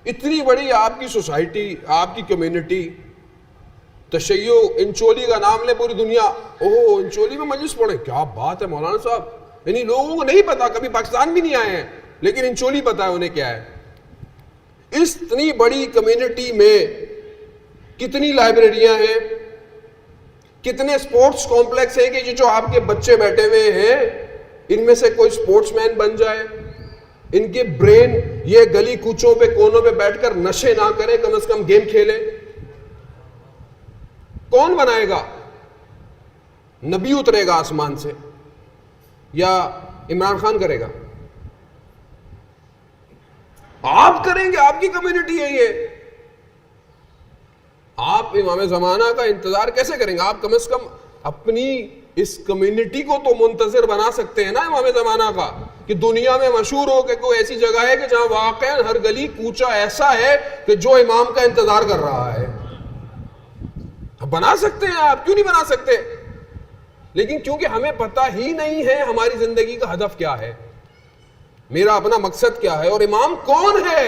اتنی بڑی آپ کی سوسائٹی، آپ کی کمیونٹی، تشیع، انچولی کا نام لے پوری دنیا، اوہ انچولی میں مجلس پڑھے، کیا بات ہے مولانا صاحب. یعنی لوگوں کو نہیں پتا، کبھی پاکستان بھی نہیں آئے ہیں لیکن انچولی پتا ہے انہیں کیا ہے. اس اتنی بڑی کمیونٹی میں کتنی لائبریریاں ہیں، کتنے سپورٹس کمپلیکس ہیں کہ جو آپ کے بچے بیٹھے ہوئے ہیں ان میں سے کوئی سپورٹس مین بن جائے، ان کے برین یہ گلی کوچوں پہ کونوں پہ بیٹھ کر نشے نہ کرے، کم از کم گیم کھیلے. کون بنائے گا؟ نبی اترے گا آسمان سے یا عمران خان کرے گا؟ آپ کریں گے، آپ کی کمیونٹی ہے یہ. آپ امام زمانہ کا انتظار کیسے کریں گے؟ آپ کم از کم اپنی اس کمیونٹی کو تو منتظر بنا سکتے ہیں نا امام زمانہ کا، کہ دنیا میں مشہور ہو کہ کوئی ایسی جگہ ہے کہ جہاں واقعا ہر گلی کوچہ ایسا ہے کہ جو امام کا انتظار کر رہا ہے. بنا سکتے ہیں آپ، کیوں نہیں بنا سکتے؟ لیکن کیونکہ ہمیں پتہ ہی نہیں ہے ہماری زندگی کا ہدف کیا ہے، میرا اپنا مقصد کیا ہے، اور امام کون ہے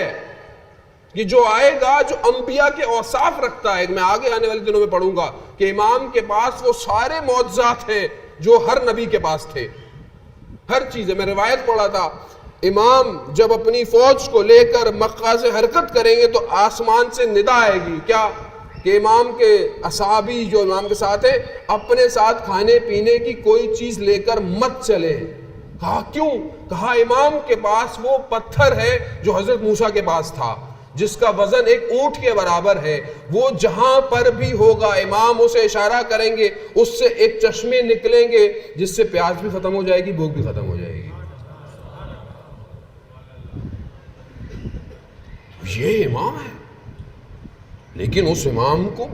کہ جو آئے گا جو انبیاء کے اوصاف رکھتا ہے. میں آگے آنے والے دنوں میں پڑھوں گا کہ امام کے پاس وہ سارے معجزات ہیں جو ہر نبی کے پاس تھے، ہر چیز ہے. میں روایت پڑھا تھا، امام جب اپنی فوج کو لے کر مکہ سے حرکت کریں گے تو آسمان سے ندا آئے گی، کیا کہ امام کے اصحابی جو امام کے ساتھ ہیں اپنے ساتھ کھانے پینے کی کوئی چیز لے کر مت چلے. کہا کیوں؟ کہا امام کے پاس وہ پتھر ہے جو حضرت موسیٰ کے پاس تھا، جس کا وزن ایک اونٹ کے برابر ہے. وہ جہاں پر بھی ہوگا امام اسے اشارہ کریں گے، اس سے ایک چشمے نکلیں گے جس سے پیاس بھی ختم ہو جائے گی، بھوک بھی ختم ہو جائے گی. یہ امام ہے. لیکن اس امام کو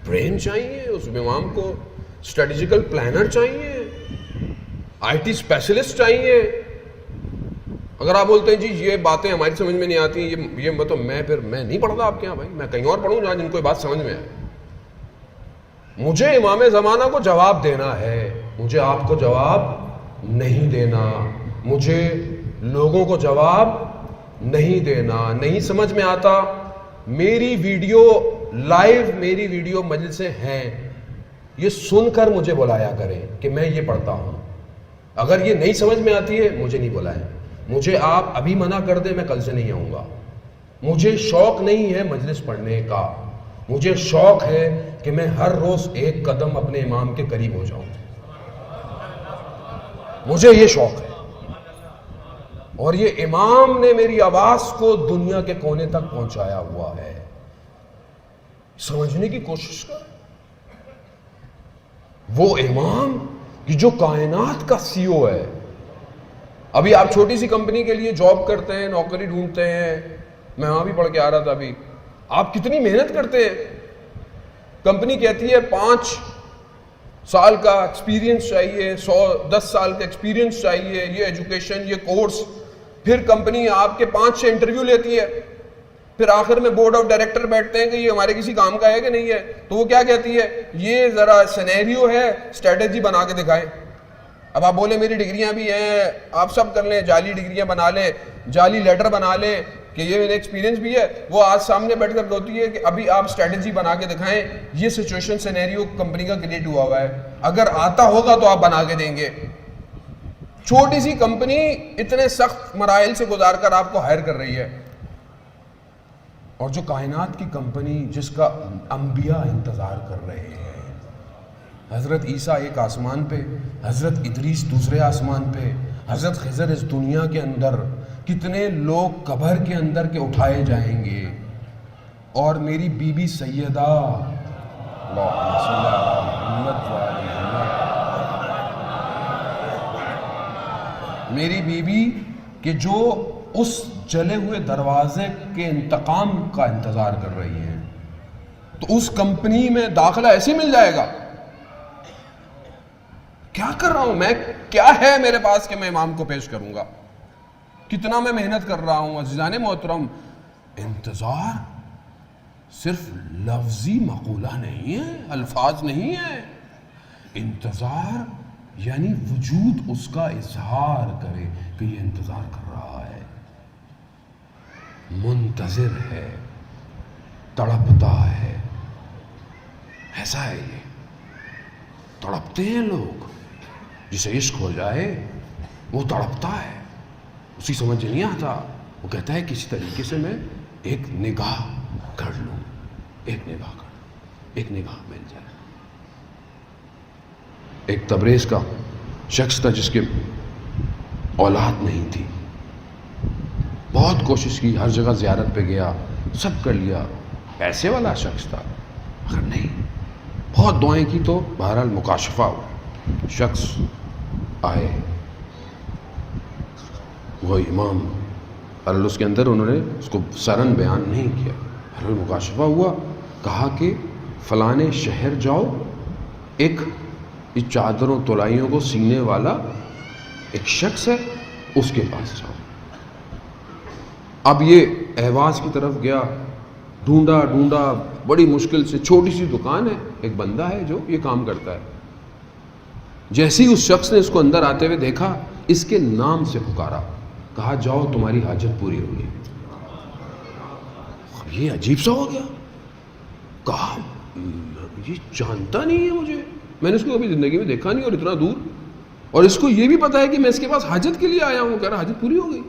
برین چاہیے، اس امام کو اسٹریٹجیکل پلانر چاہیے، آئی ٹی اسپیشلسٹ چاہیے. اگر آپ بولتے ہیں جی یہ باتیں ہماری سمجھ میں نہیں آتی، یہ مطلب میں نہیں پڑھتا آپ کے یہاں، بھائی میں کہیں اور پڑھوں جہاں جن کو یہ بات سمجھ میں آئے. مجھے امام زمانہ کو جواب دینا ہے، مجھے آپ کو جواب نہیں دینا، مجھے لوگوں کو جواب نہیں دینا. نہیں سمجھ میں آتا، میری ویڈیو لائیو، میری ویڈیو مجلسیں ہیں، یہ سن کر مجھے بلایا کریں کہ میں یہ پڑھتا ہوں. اگر یہ نہیں سمجھ میں آتی ہے مجھے نہیں بلائیں. مجھے آپ ابھی منع کر دیں، میں کل سے نہیں آؤں گا. مجھے شوق نہیں ہے مجلس پڑھنے کا، مجھے شوق ہے کہ میں ہر روز ایک قدم اپنے امام کے قریب ہو جاؤں. مجھے یہ شوق ہے، اور یہ امام نے میری آواز کو دنیا کے کونے تک پہنچایا ہوا ہے. سمجھنے کی کوشش کر. وہ امام کہ جو کائنات کا سی او ہے. ابھی آپ چھوٹی سی کمپنی کے لیے جاب کرتے ہیں، نوکری ڈھونڈتے ہیں، میں وہاں بھی پڑھ کے آ رہا تھا ابھی. آپ کتنی محنت کرتے ہیں. کمپنی کہتی ہے 5 سال کا ایکسپیرینس چاہیے، 10 سال کا ایکسپیرینس چاہیے، یہ ایجوکیشن، یہ کورس. پھر کمپنی آپ کے 5-6 انٹرویو لیتی ہے، پھر آخر میں بورڈ آف ڈائریکٹر بیٹھتے ہیں کہ یہ ہمارے کسی کام کا ہے کہ نہیں ہے. تو وہ کیا کہتی ہے؟ یہ ذرا سینیریو ہے، اسٹریٹجی بنا کے دکھائیں. اب آپ بولے میری ڈگریاں بھی ہیں، آپ سب کر لیں، جعلی ڈگریاں بنا لیں، جعلی لیٹر بنا لیں کہ یہ میرا ایکسپیرینس بھی ہے. وہ آج سامنے بیٹھ کر ہوتی ہے کہ ابھی آپ اسٹریٹجی بنا کے دکھائیں، یہ سچویشن سینیریو کمپنی کا کریٹ ہوا ہوا ہے، اگر آتا ہوگا تو آپ بنا کے دیں گے. چھوٹی سی کمپنی اتنے سخت مراحل سے گزار کر آپ کو ہائر کر رہی ہے. اور جو کائنات کی کمپنی جس کا انبیاء انتظار کر رہے ہیں، حضرت عیسیٰ ایک آسمان پہ، حضرت ادریس دوسرے آسمان پہ، حضرت خضر اس دنیا کے اندر، کتنے لوگ قبر کے اندر کے اٹھائے جائیں گے. اور میری بی بی سیدہ اللہم صلی علی محمد و آل محمد، میری بی بی کہ جو اس جلے ہوئے دروازے کے انتقام کا انتظار کر رہی ہیں، تو اس کمپنی میں داخلہ ایسے مل جائے گا. کیا کر رہا ہوں میں، کیا ہے میرے پاس کہ میں امام کو پیش کروں گا؟ کتنا میں محنت کر رہا ہوں. عزیزان محترم، انتظار صرف لفظی مقولہ نہیں ہے، الفاظ نہیں ہے. انتظار یعنی وجود اس کا اظہار کرے کہ یہ انتظار کر رہا ہے، منتظر ہے، تڑپتا ہے. ایسا ہے، یہ تڑپتے ہیں لوگ. جسے عشق ہو جائے وہ تڑپتا ہے، اسی سمجھ نہیں آتا. وہ کہتا ہے کسی طریقے سے میں ایک نگاہ کر لوں، ایک نگاہ کر لوں، ایک نگاہ مل جائے. ایک تبریز کا شخص تھا جس کے اولاد نہیں تھی، بہت کوشش کی، ہر جگہ زیارت پہ گیا، سب کر لیا. پیسے والا شخص تھا مگر نہیں، بہت دعائیں کی تو بہرحال مکاشفہ ہوا. شخص آئے، وہ امام اس کے اندر انہوں نے اس کو سرن بیان نہیں کیا، بہرحال مکاشفہ ہوا. کہا کہ فلانے شہر جاؤ، ایک چادروں تلائیوں کو سینے والا ایک شخص ہے، اس کے پاس جاؤ۔ اب یہ اہواز کی طرف گیا، ڈھونڈا ڈھونڈا، بڑی مشکل سے، چھوٹی سی دکان ہے، ایک بندہ ہے جو یہ کام کرتا ہے۔ جیسے ہی اس شخص نے اس کو اندر آتے ہوئے دیکھا، اس کے نام سے پکارا، کہا جاؤ تمہاری حاجت پوری ہوگی۔ یہ عجیب سا ہو گیا، کہا یہ جانتا نہیں ہے مجھے، میں نے اس کو کبھی زندگی میں دیکھا نہیں، اور اتنا دور، اور اس کو یہ بھی پتا ہے کہ میں اس کے پاس حاجت کے لیے آیا ہوں۔ کہہ رہا حاجت پوری ہو گئی۔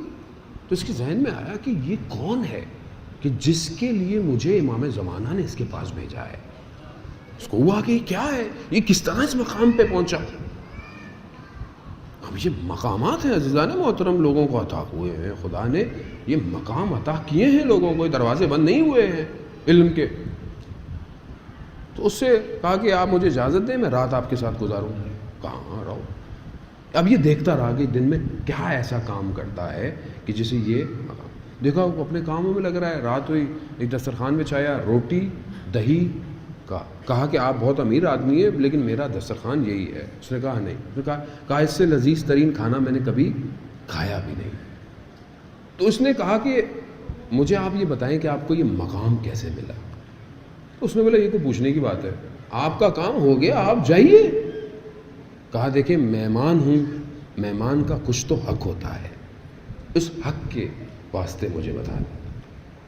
تو اس کے ذہن میں آیا کہ یہ کون ہے کہ جس کے لیے مجھے امام زمانہ نے اس کے پاس بھیجا ہے۔ اس کو ہوا کہ یہ کیا ہے، یہ کس طرح اس مقام پہ پہنچا۔ اب یہ مقامات ہیں عزیزان محترم، لوگوں کو عطا ہوئے ہیں، خدا نے یہ مقام عطا کیے ہیں لوگوں کو، یہ دروازے بند نہیں ہوئے ہیں علم کے۔ تو اس سے کہا کہ آپ مجھے اجازت دیں، میں رات آپ کے ساتھ گزاروں۔ کہاں رہو۔ اب یہ دیکھتا رہا کہ دن میں کیا ایسا کام کرتا ہے کہ جسے یہ مقام، دیکھا وہ اپنے کاموں میں لگ رہا ہے۔ رات ہوئی، ایک دسترخوان بچھایا، روٹی دہی کا، کہا کہ آپ بہت امیر آدمی ہیں لیکن میرا دسترخوان یہی ہے۔ اس نے کہا نہیں، اس نے کہا اس سے لذیذ ترین کھانا میں نے کبھی کھایا بھی نہیں۔ تو اس نے کہا کہ مجھے آپ یہ بتائیں کہ آپ کو یہ مقام کیسے ملا۔ اس نے بولا یہ کوئی پوچھنے کی بات ہے، آپ کا کام ہو گیا، آپ جائیے۔ کہا دیکھیں مہمان ہوں، مہمان کا کچھ تو حق ہوتا ہے، اس حق کے واسطے مجھے بتا دیں۔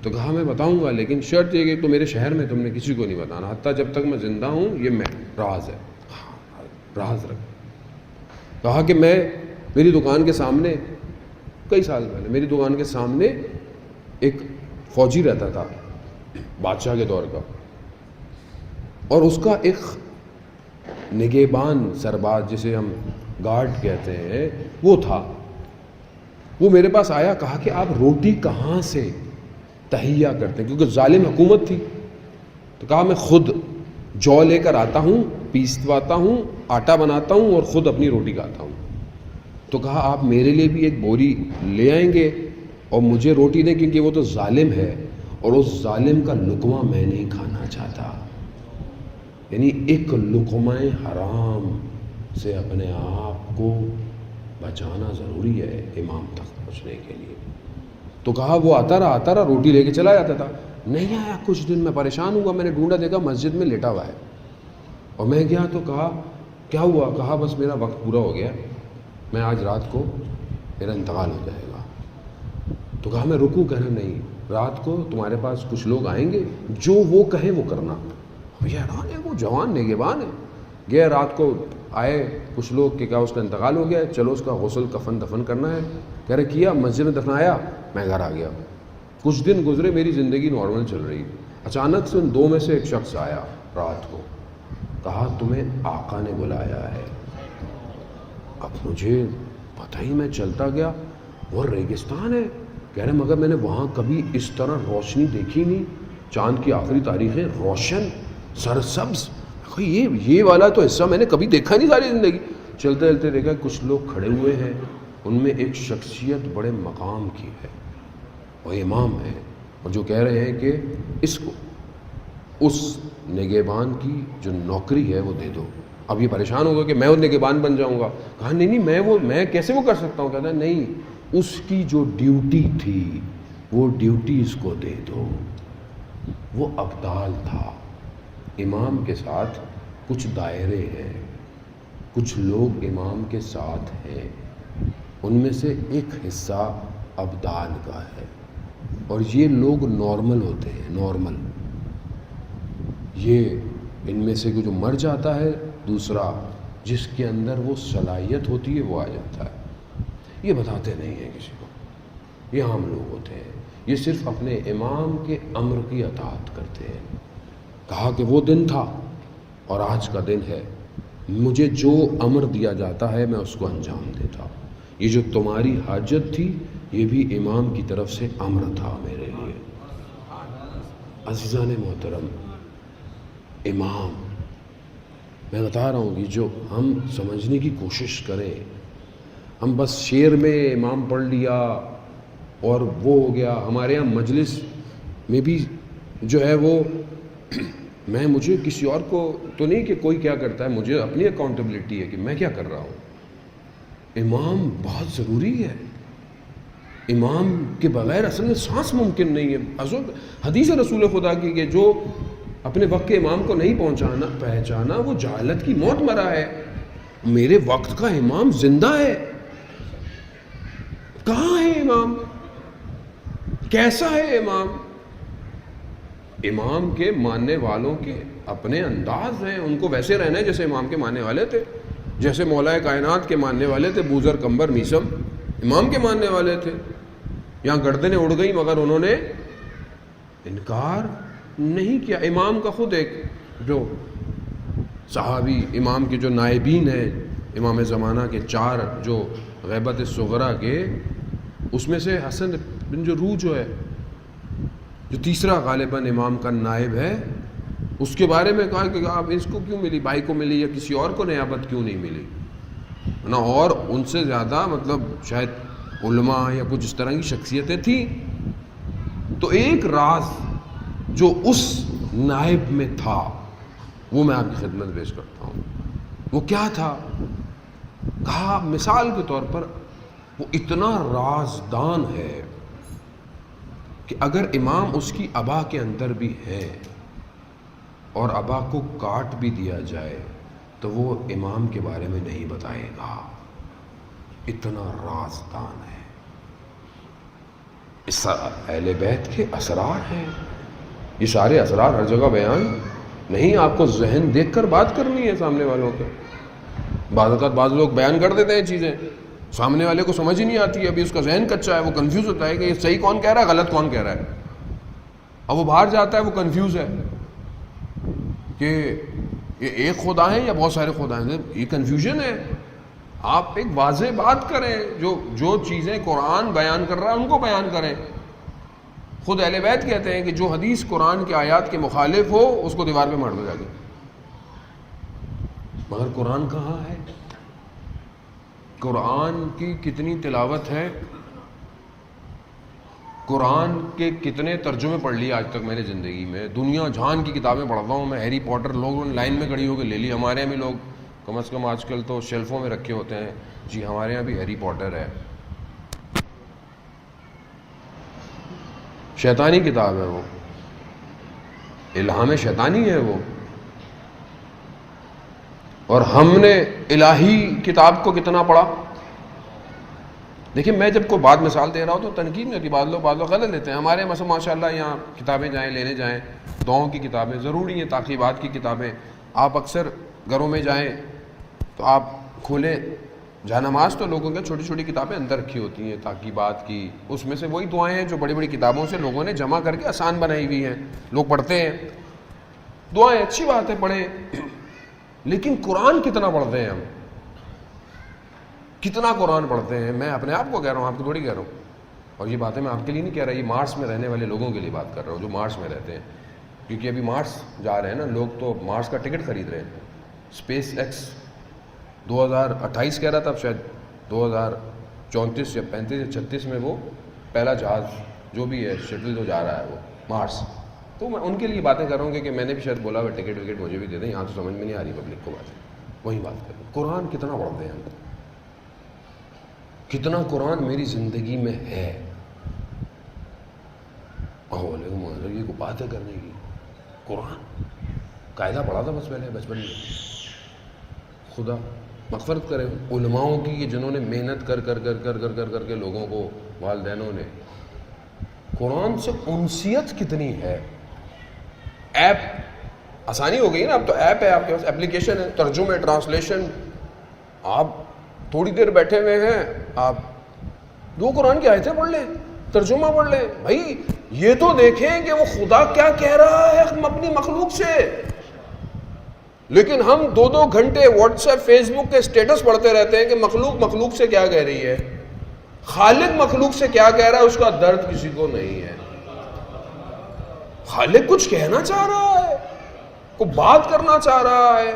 تو کہا میں بتاؤں گا، لیکن شرط یہ کہ تو میرے شہر میں تم نے کسی کو نہیں بتانا، حتیٰ جب تک میں زندہ ہوں، یہ میں راز ہے، راز رکھ۔ کہا کہ میری دکان کے سامنے، کئی سال پہلے میری دکان کے سامنے ایک فوجی رہتا تھا بادشاہ کے دور کا، اور اس کا ایک نگہبان سرباز جسے ہم گارڈ کہتے ہیں وہ تھا۔ وہ میرے پاس آیا، کہا کہ آپ روٹی کہاں سے تہیا کرتے ہیں، کیونکہ ظالم حکومت تھی۔ تو کہا میں خود جو لے کر آتا ہوں، پیسواتا ہوں، آٹا بناتا ہوں اور خود اپنی روٹی کھاتا ہوں۔ تو کہا آپ میرے لیے بھی ایک بوری لے آئیں گے اور مجھے روٹی دیں، کیونکہ وہ تو ظالم ہے اور اس ظالم کا لقمہ میں نہیں کھانا چاہتا۔ یعنی ایک لقمہ حرام سے اپنے آپ کو بچانا ضروری ہے امام تک پہنچنے کے لیے۔ تو کہا وہ آتا رہا روٹی لے کے چلا جاتا تھا، نہیں آیا۔ کچھ دن میں پریشان ہوا، میں نے ڈھونڈا، دیکھا مسجد میں لیٹا ہوا ہے، اور میں گیا تو کہا کیا ہوا؟ کہا بس میرا وقت پورا ہو گیا، میں آج رات کو میرا انتقال ہو جائے گا۔ تو کہا میں رکوں؟ کہنا نہیں، رات کو تمہارے پاس کچھ لوگ آئیں گے، جو وہ کہیں وہ کرنا۔ حیران ہے، وہ جوان نگہبان ہے۔ گیا رات کو، آئے کچھ لوگ کہ کیا اس کا انتقال ہو گیا، چلو اس کا غسل کفن دفن کرنا ہے۔ کہہ رہے کیا، مسجد میں دفنایا، میں گھر آ گیا۔ کچھ دن گزرے، میری زندگی نارمل چل رہی، اچانک سے ان دو میں سے ایک شخص آیا رات کو، کہا تمہیں آقا نے بلایا ہے۔ اب مجھے پتہ ہی، میں چلتا گیا، وہ ریگستان ہے، کہہ رہے مگر میں نے وہاں کبھی اس طرح روشنی دیکھی نہیں، چاند کی آخری تاریخیں روشن سرسبز، یہ والا تو حصہ میں نے کبھی دیکھا نہیں ساری زندگی۔ چلتے چلتے دیکھا کچھ لوگ کھڑے ہوئے ہیں، ان میں ایک شخصیت بڑے مقام کی ہے، وہ امام ہے، اور جو کہہ رہے ہیں کہ اس کو اس نگہبان کی جو نوکری ہے وہ دے دو۔ اب یہ پریشان ہوگا کہ میں وہ نگہبان بن جاؤں گا۔ کہا نہیں میں کیسے وہ کر سکتا ہوں؟ کہتا ہے نہیں، اس کی جو ڈیوٹی تھی وہ ڈیوٹی اس کو دے دو۔ وہ ابدال تھا، امام کے ساتھ کچھ دائرے ہیں، کچھ لوگ امام کے ساتھ ہیں، ان میں سے ایک حصہ ابدال کا ہے، اور یہ لوگ نارمل ہوتے ہیں، نارمل۔ یہ ان میں سے جو مر جاتا ہے، دوسرا جس کے اندر وہ صلاحیت ہوتی ہے وہ آ جاتا ہے۔ یہ بتاتے نہیں ہیں کسی کو، یہ عام لوگ ہوتے ہیں، یہ صرف اپنے امام کے امر کی اطاعت کرتے ہیں۔ کہا کہ وہ دن تھا اور آج کا دن ہے، مجھے جو امر دیا جاتا ہے میں اس کو انجام دیتا ہوں۔ یہ جو تمہاری حاجت تھی، یہ بھی امام کی طرف سے امر تھا میرے لیے۔ عزیزان محترم، امام، میں بتا رہا ہوں کہ جو ہم سمجھنے کی کوشش کریں، ہم بس شعر میں امام پڑھ لیا اور وہ ہو گیا۔ ہمارے یہاں مجلس میں بھی جو ہے وہ مجھے کسی اور کو تو نہیں کہ کوئی کیا کرتا ہے، مجھے اپنی اکاؤنٹیبلٹی ہے کہ میں کیا کر رہا ہوں۔ امام بہت ضروری ہے، امام کے بغیر اصل میں سانس ممکن نہیں ہے۔ حدیث رسول خدا کی کہ جو اپنے وقت کے امام کو نہیں پہچانا وہ جہالت کی موت مرا ہے۔ میرے وقت کا امام زندہ ہے، کہاں ہے امام، کیسا ہے امام؟ امام کے ماننے والوں کے اپنے انداز ہیں، ان کو ویسے رہنا ہے جیسے امام کے ماننے والے تھے، جیسے مولا کائنات کے ماننے والے تھے، بوزر کمبر میسم امام کے ماننے والے تھے۔ یہاں گردنیں اڑ گئی مگر انہوں نے انکار نہیں کیا۔ امام کا خود ایک جو صحابی امام کے جو نائبین ہیں امام زمانہ کے 4 جو غیبت صغرا کے، اس میں سے حسن بن جروح جو ہے، جو تیسرا غالباً امام کا نائب ہے، اس کے بارے میں کہا کہ آپ اس کو کیوں ملی، بھائی کو ملی یا کسی اور کو نیابت کیوں نہیں ملی نا، اور ان سے زیادہ مطلب شاید علماء یا کچھ اس طرح کی شخصیتیں تھیں۔ تو ایک راز جو اس نائب میں تھا وہ میں آپ کی خدمت پیش کرتا ہوں۔ وہ کیا تھا؟ کہا مثال کے طور پر وہ اتنا رازدان ہے کہ اگر امام اس کی ابا کے اندر بھی ہے اور ابا کو کاٹ بھی دیا جائے تو وہ امام کے بارے میں نہیں بتائے گا، اتنا رازدان ہے۔ اس اہل بیت کے اسرار ہیں، یہ سارے اسرار ہر جگہ بیان نہیں، آپ کو ذہن دیکھ کر بات کرنی ہے سامنے والوں کے۔ بعض اوقات بعض لوگ بیان کر دیتے ہیں چیزیں، سامنے والے کو سمجھ ہی نہیں آتی، ابھی اس کا ذہن کچا ہے، وہ کنفیوز ہوتا ہے کہ یہ صحیح کون کہہ رہا ہے، غلط کون کہہ رہا ہے۔ اب وہ باہر جاتا ہے، وہ کنفیوز ہے کہ یہ ایک خدا ہے یا بہت سارے خدا ہیں، یہ کنفیوژن ہے۔ آپ ایک واضح بات کریں، جو چیزیں قرآن بیان کر رہا ہے ان کو بیان کریں۔ خود اہل بیت کہتے ہیں کہ جو حدیث قرآن کی آیات کے مخالف ہو اس کو دیوار پہ مار دو جا کے۔ مگر قرآن کہاں ہے؟ قرآن کی کتنی تلاوت ہے، قرآن کے کتنے ترجمے پڑھ لیے آج تک میں نے زندگی میں، دنیا جہان کی کتابیں پڑھتا ہوں میں، ہیری پاٹر لوگ لائن میں کھڑی ہو کے لے لی، ہمارے یہاں بھی لوگ کم از کم آج کل تو شیلفوں میں رکھے ہوتے ہیں، جی ہمارے یہاں بھی ہیری پاٹر ہے۔ شیطانی کتاب ہے وہ، الہام شیطانی ہے وہ، اور ہم نے الہی کتاب کو کتنا پڑھا۔ دیکھیں میں جب کوئی بات مثال دے رہا ہوں تو تنقید نہیں ہوتی، بعض لوگ غلط لیتے ہیں۔ ہمارے مثلا ماشاء اللہ یہاں کتابیں جائیں لینے جائیں، دعاؤں کی کتابیں ضروری ہیں، تاقیبات کی کتابیں، آپ اکثر گھروں میں جائیں تو آپ کھولیں جانماز تو لوگوں کے چھوٹی چھوٹی کتابیں اندر رکھی ہوتی ہیں تاقیبات کی، اس میں سے وہی دعائیں ہیں جو بڑی بڑی کتابوں سے لوگوں نے جمع کر کے آسان بنائی ہوئی ہیں، لوگ پڑھتے ہیں دعائیں، اچھی بات ہے پڑھیں، لیکن قرآن کتنا پڑھتے ہیں ہم، کتنا قرآن پڑھتے ہیں؟ میں اپنے آپ کو کہہ رہا ہوں، آپ کو تھوڑی کہہ رہا ہوں، اور یہ باتیں میں آپ کے لیے نہیں کہہ رہا، یہ مارس میں رہنے والے لوگوں کے لیے بات کر رہا ہوں جو مارس میں رہتے ہیں، کیونکہ ابھی مارس جا رہے ہیں نا لوگ، تو مارس کا ٹکٹ خرید رہے ہیں۔ اسپیس ایکس 2028 کہہ رہا تھا، اب شاید 2034 یا 35 یا 36 میں وہ پہلا جہاز جو بھی ہے شٹل جو جا رہا ہے وہ مارس، تو میں ان کے لیے باتیں کر رہا ہوں کہ میں نے بھی شاید بولا ہوا ٹکٹ وکٹ مجھے بھی دے دیں، یہاں تو سمجھ میں نہیں آ رہی پبلک کو بات، وہی بات کر رہے ہیں۔ قرآن کتنا پڑھتے ہیں ہم، کتنا قرآن میری زندگی میں ہے؟ یہ کو بات ہے کرنے کی، قرآن قاعدہ پڑھا تھا بس پہلے بچپن میں، خدا مغفرت کرے علماؤں کی کہ جنہوں نے محنت کر کے لوگوں کو، والدینوں نے، قرآن سے انسیت کتنی ہے۔ ایپ آسانی ہو گئی نا، اب تو ایپ ہے آپ کے پاس، اپلیکیشن ہے، ترجمے ٹرانسلیشن، آپ تھوڑی دیر بیٹھے ہوئے ہیں، آپ 2 قرآن کی آیتیں پڑھ لیں، ترجمہ پڑھ لیں۔ بھائی یہ تو دیکھیں کہ وہ خدا کیا کہہ رہا ہے اپنی مخلوق سے، لیکن ہم 2 گھنٹے واٹس ایپ فیس بک کے سٹیٹس پڑھتے رہتے ہیں کہ مخلوق سے کیا کہہ رہی ہے، خالق مخلوق سے کیا کہہ رہا ہے اس کا درد کسی کو نہیں ہے۔ خالق کچھ کہنا چاہ رہا ہے، کوئی بات کرنا چاہ رہا ہے۔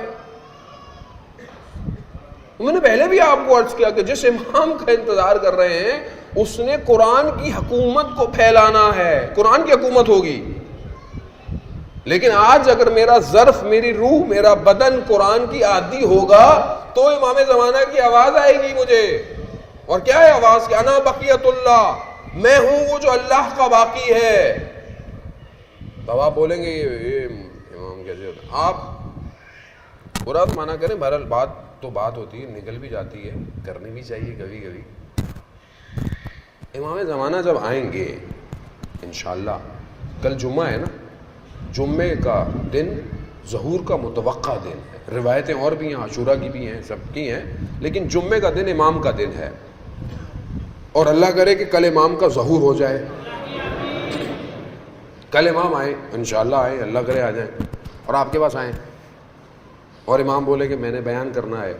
میں نے پہلے بھی آپ کو عرض کیا کہ جس امام کا انتظار کر رہے ہیں اس نے قرآن کی حکومت کو پھیلانا ہے، قرآن کی حکومت ہوگی، لیکن آج اگر میرا ظرف، میری روح، میرا بدن قرآن کی عادی ہوگا تو امام زمانہ کی آواز آئے گی مجھے. اور کیا ہے آواز؟ کہ انا بقیت اللہ، میں ہوں وہ جو اللہ کا باقی ہے. تب آپ بولیں گے یہ امام کیسے ہوتا؟ آپ برا تو مانا کریں، بہرحال بات تو بات ہوتی ہے، نکل بھی جاتی ہے، کرنی بھی چاہیے کبھی کبھی. امام زمانہ جب آئیں گے انشاءاللہ، کل جمعہ ہے نا، جمعے کا دن ظہور کا متوقع دن ہے. روایتیں اور بھی ہیں، عاشورہ کی بھی ہیں، سب کی ہیں، لیکن جمعے کا دن امام کا دن ہے. اور اللہ کرے کہ کل امام کا ظہور ہو جائے، کل امام آئیں انشاءاللہ، آئیں، اللہ کرے آ جائیں اور آپ کے پاس آئیں اور امام بولے کہ میں نے بیان کرنا ہے.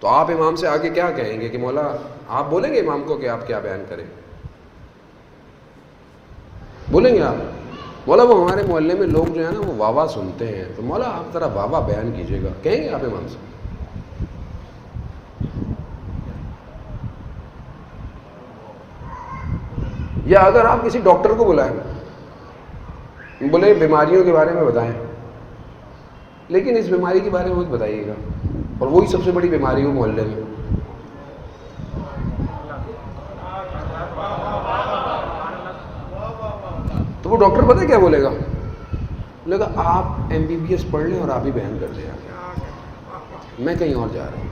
تو آپ امام سے آگے کیا کہیں گے کہ مولا، آپ بولیں گے امام کو کہ آپ کیا بیان کریں؟ بولیں گے آپ مولا وہ ہمارے محلے میں لوگ جو ہے نا وہ واہ واہ سنتے ہیں، تو مولا آپ ذرا واہ واہ بیان کیجیے گا، کہیں گے آپ امام سے؟ یا اگر آپ کسی ڈاکٹر کو بلائیں، بولے بیماریوں کے بارے میں بتائیں، لیکن اس بیماری کے بارے میں مت بتائیے گا، اور وہی سب سے بڑی بیماری ہو محلے میں، تو وہ ڈاکٹر پتہ کیا بولے گا؟ بولے گا آپ MBBS پڑھ لیں اور آپ ہی بیان کر دیں، میں کہیں اور جا رہا ہوں.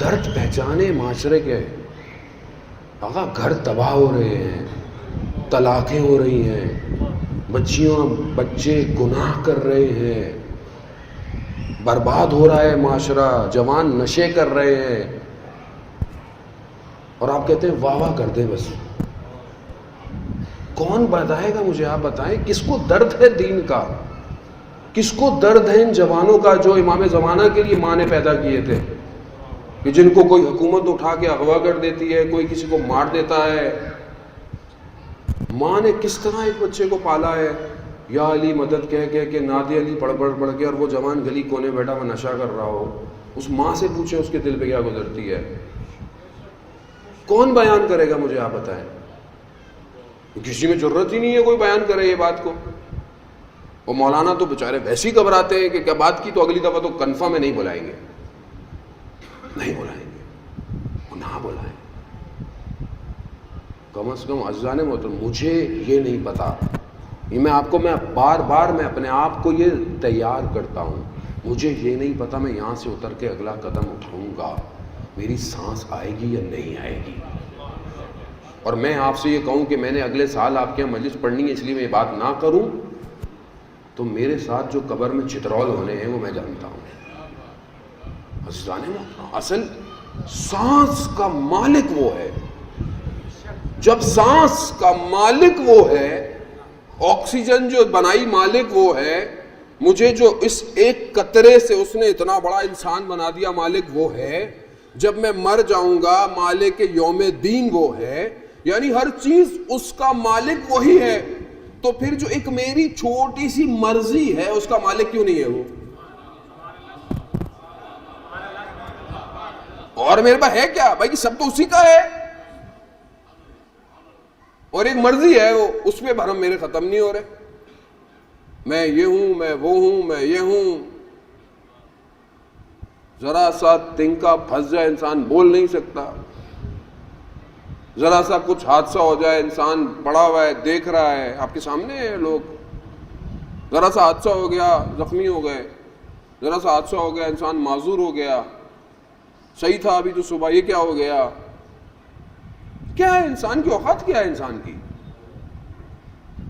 درد پہچانے معاشرے کے. آقا گھر تباہ ہو رہے ہیں، طلاقیں ہو رہی ہیں، بچے گناہ کر رہے ہیں، برباد ہو رہا ہے معاشرہ، جوان نشے کر رہے ہیں، اور آپ کہتے ہیں واہ واہ کر دیں بس. کون بتائے گا مجھے؟ آپ بتائیں کس کو درد ہے دین کا؟ کس کو درد ہے ان جوانوں کا جو امام زمانہ کے لیے ماں نے پیدا کیے تھے، کہ جن کو کوئی حکومت اٹھا کے اغوا کر دیتی ہے، کوئی کسی کو مار دیتا ہے. ماں نے کس طرح ایک بچے کو پالا ہے، یا علی مدد کہہ کہ نادی علی پڑھ کے، اور وہ جوان گلی کونے بیٹھا وہ نشہ کر رہا ہو. اس ماں سے پوچھیں اس کے دل پہ کیا گزرتی ہے. کون بیان کرے گا مجھے؟ آپ بتائیں. کسی میں ضرورت ہی نہیں ہے کوئی بیان کرے یہ بات کو. وہ مولانا تو بیچارے ویسے ہی گھبراتے ہیں کہ کیا بات کی، تو اگلی دفعہ تو کنفرم ہے نہیں بلائیں گے، نہیں بلائیں گے، وہ نہ بلائیں. کم از کم عزیزان محترم مجھے یہ نہیں پتا، یہ میں آپ کو بار بار میں اپنے آپ کو یہ تیار کرتا ہوں، مجھے یہ نہیں پتا میں یہاں سے اتر کے اگلا قدم اٹھاؤں گا، میری سانس آئے گی یا نہیں آئے گی. اور میں آپ سے یہ کہوں کہ میں نے اگلے سال آپ کے یہاں مجلس پڑھنی ہے، اس لیے میں یہ بات نہ کروں تو میرے ساتھ جو قبر میں چترول ہونے ہیں وہ میں جانتا ہوں. عزیزان محترم اصل سانس کا مالک وہ ہے. جب سانس کا مالک وہ ہے، آکسیجن جو بنائی مالک وہ ہے، مجھے جو اس ایک قطرے سے اس نے اتنا بڑا انسان بنا دیا مالک وہ ہے، جب میں مر جاؤں گا مالک یوم دین وہ ہے، یعنی ہر چیز اس کا مالک وہی ہے. تو پھر جو ایک میری چھوٹی سی مرضی ہے اس کا مالک کیوں نہیں ہے وہ؟ اور میرے پاس ہے کیا بھائی؟ سب تو اسی کا ہے، اور ایک مرضی ہے وہ، اس پہ بھرم میرے ختم نہیں ہو رہے. میں یہ ہوں، میں وہ ہوں، میں یہ ہوں. ذرا سا تنکا پھنس جائے انسان بول نہیں سکتا، ذرا سا کچھ حادثہ ہو جائے انسان پڑا ہوا ہے دیکھ رہا ہے آپ کے سامنے ہے لوگ، ذرا سا حادثہ ہو گیا زخمی ہو گئے، ذرا سا حادثہ ہو گیا انسان معذور ہو گیا، صحیح تھا ابھی تو صبح، یہ کیا ہو گیا؟ کیا ہے انسان کی اوقات؟ کیا ہے انسان کی؟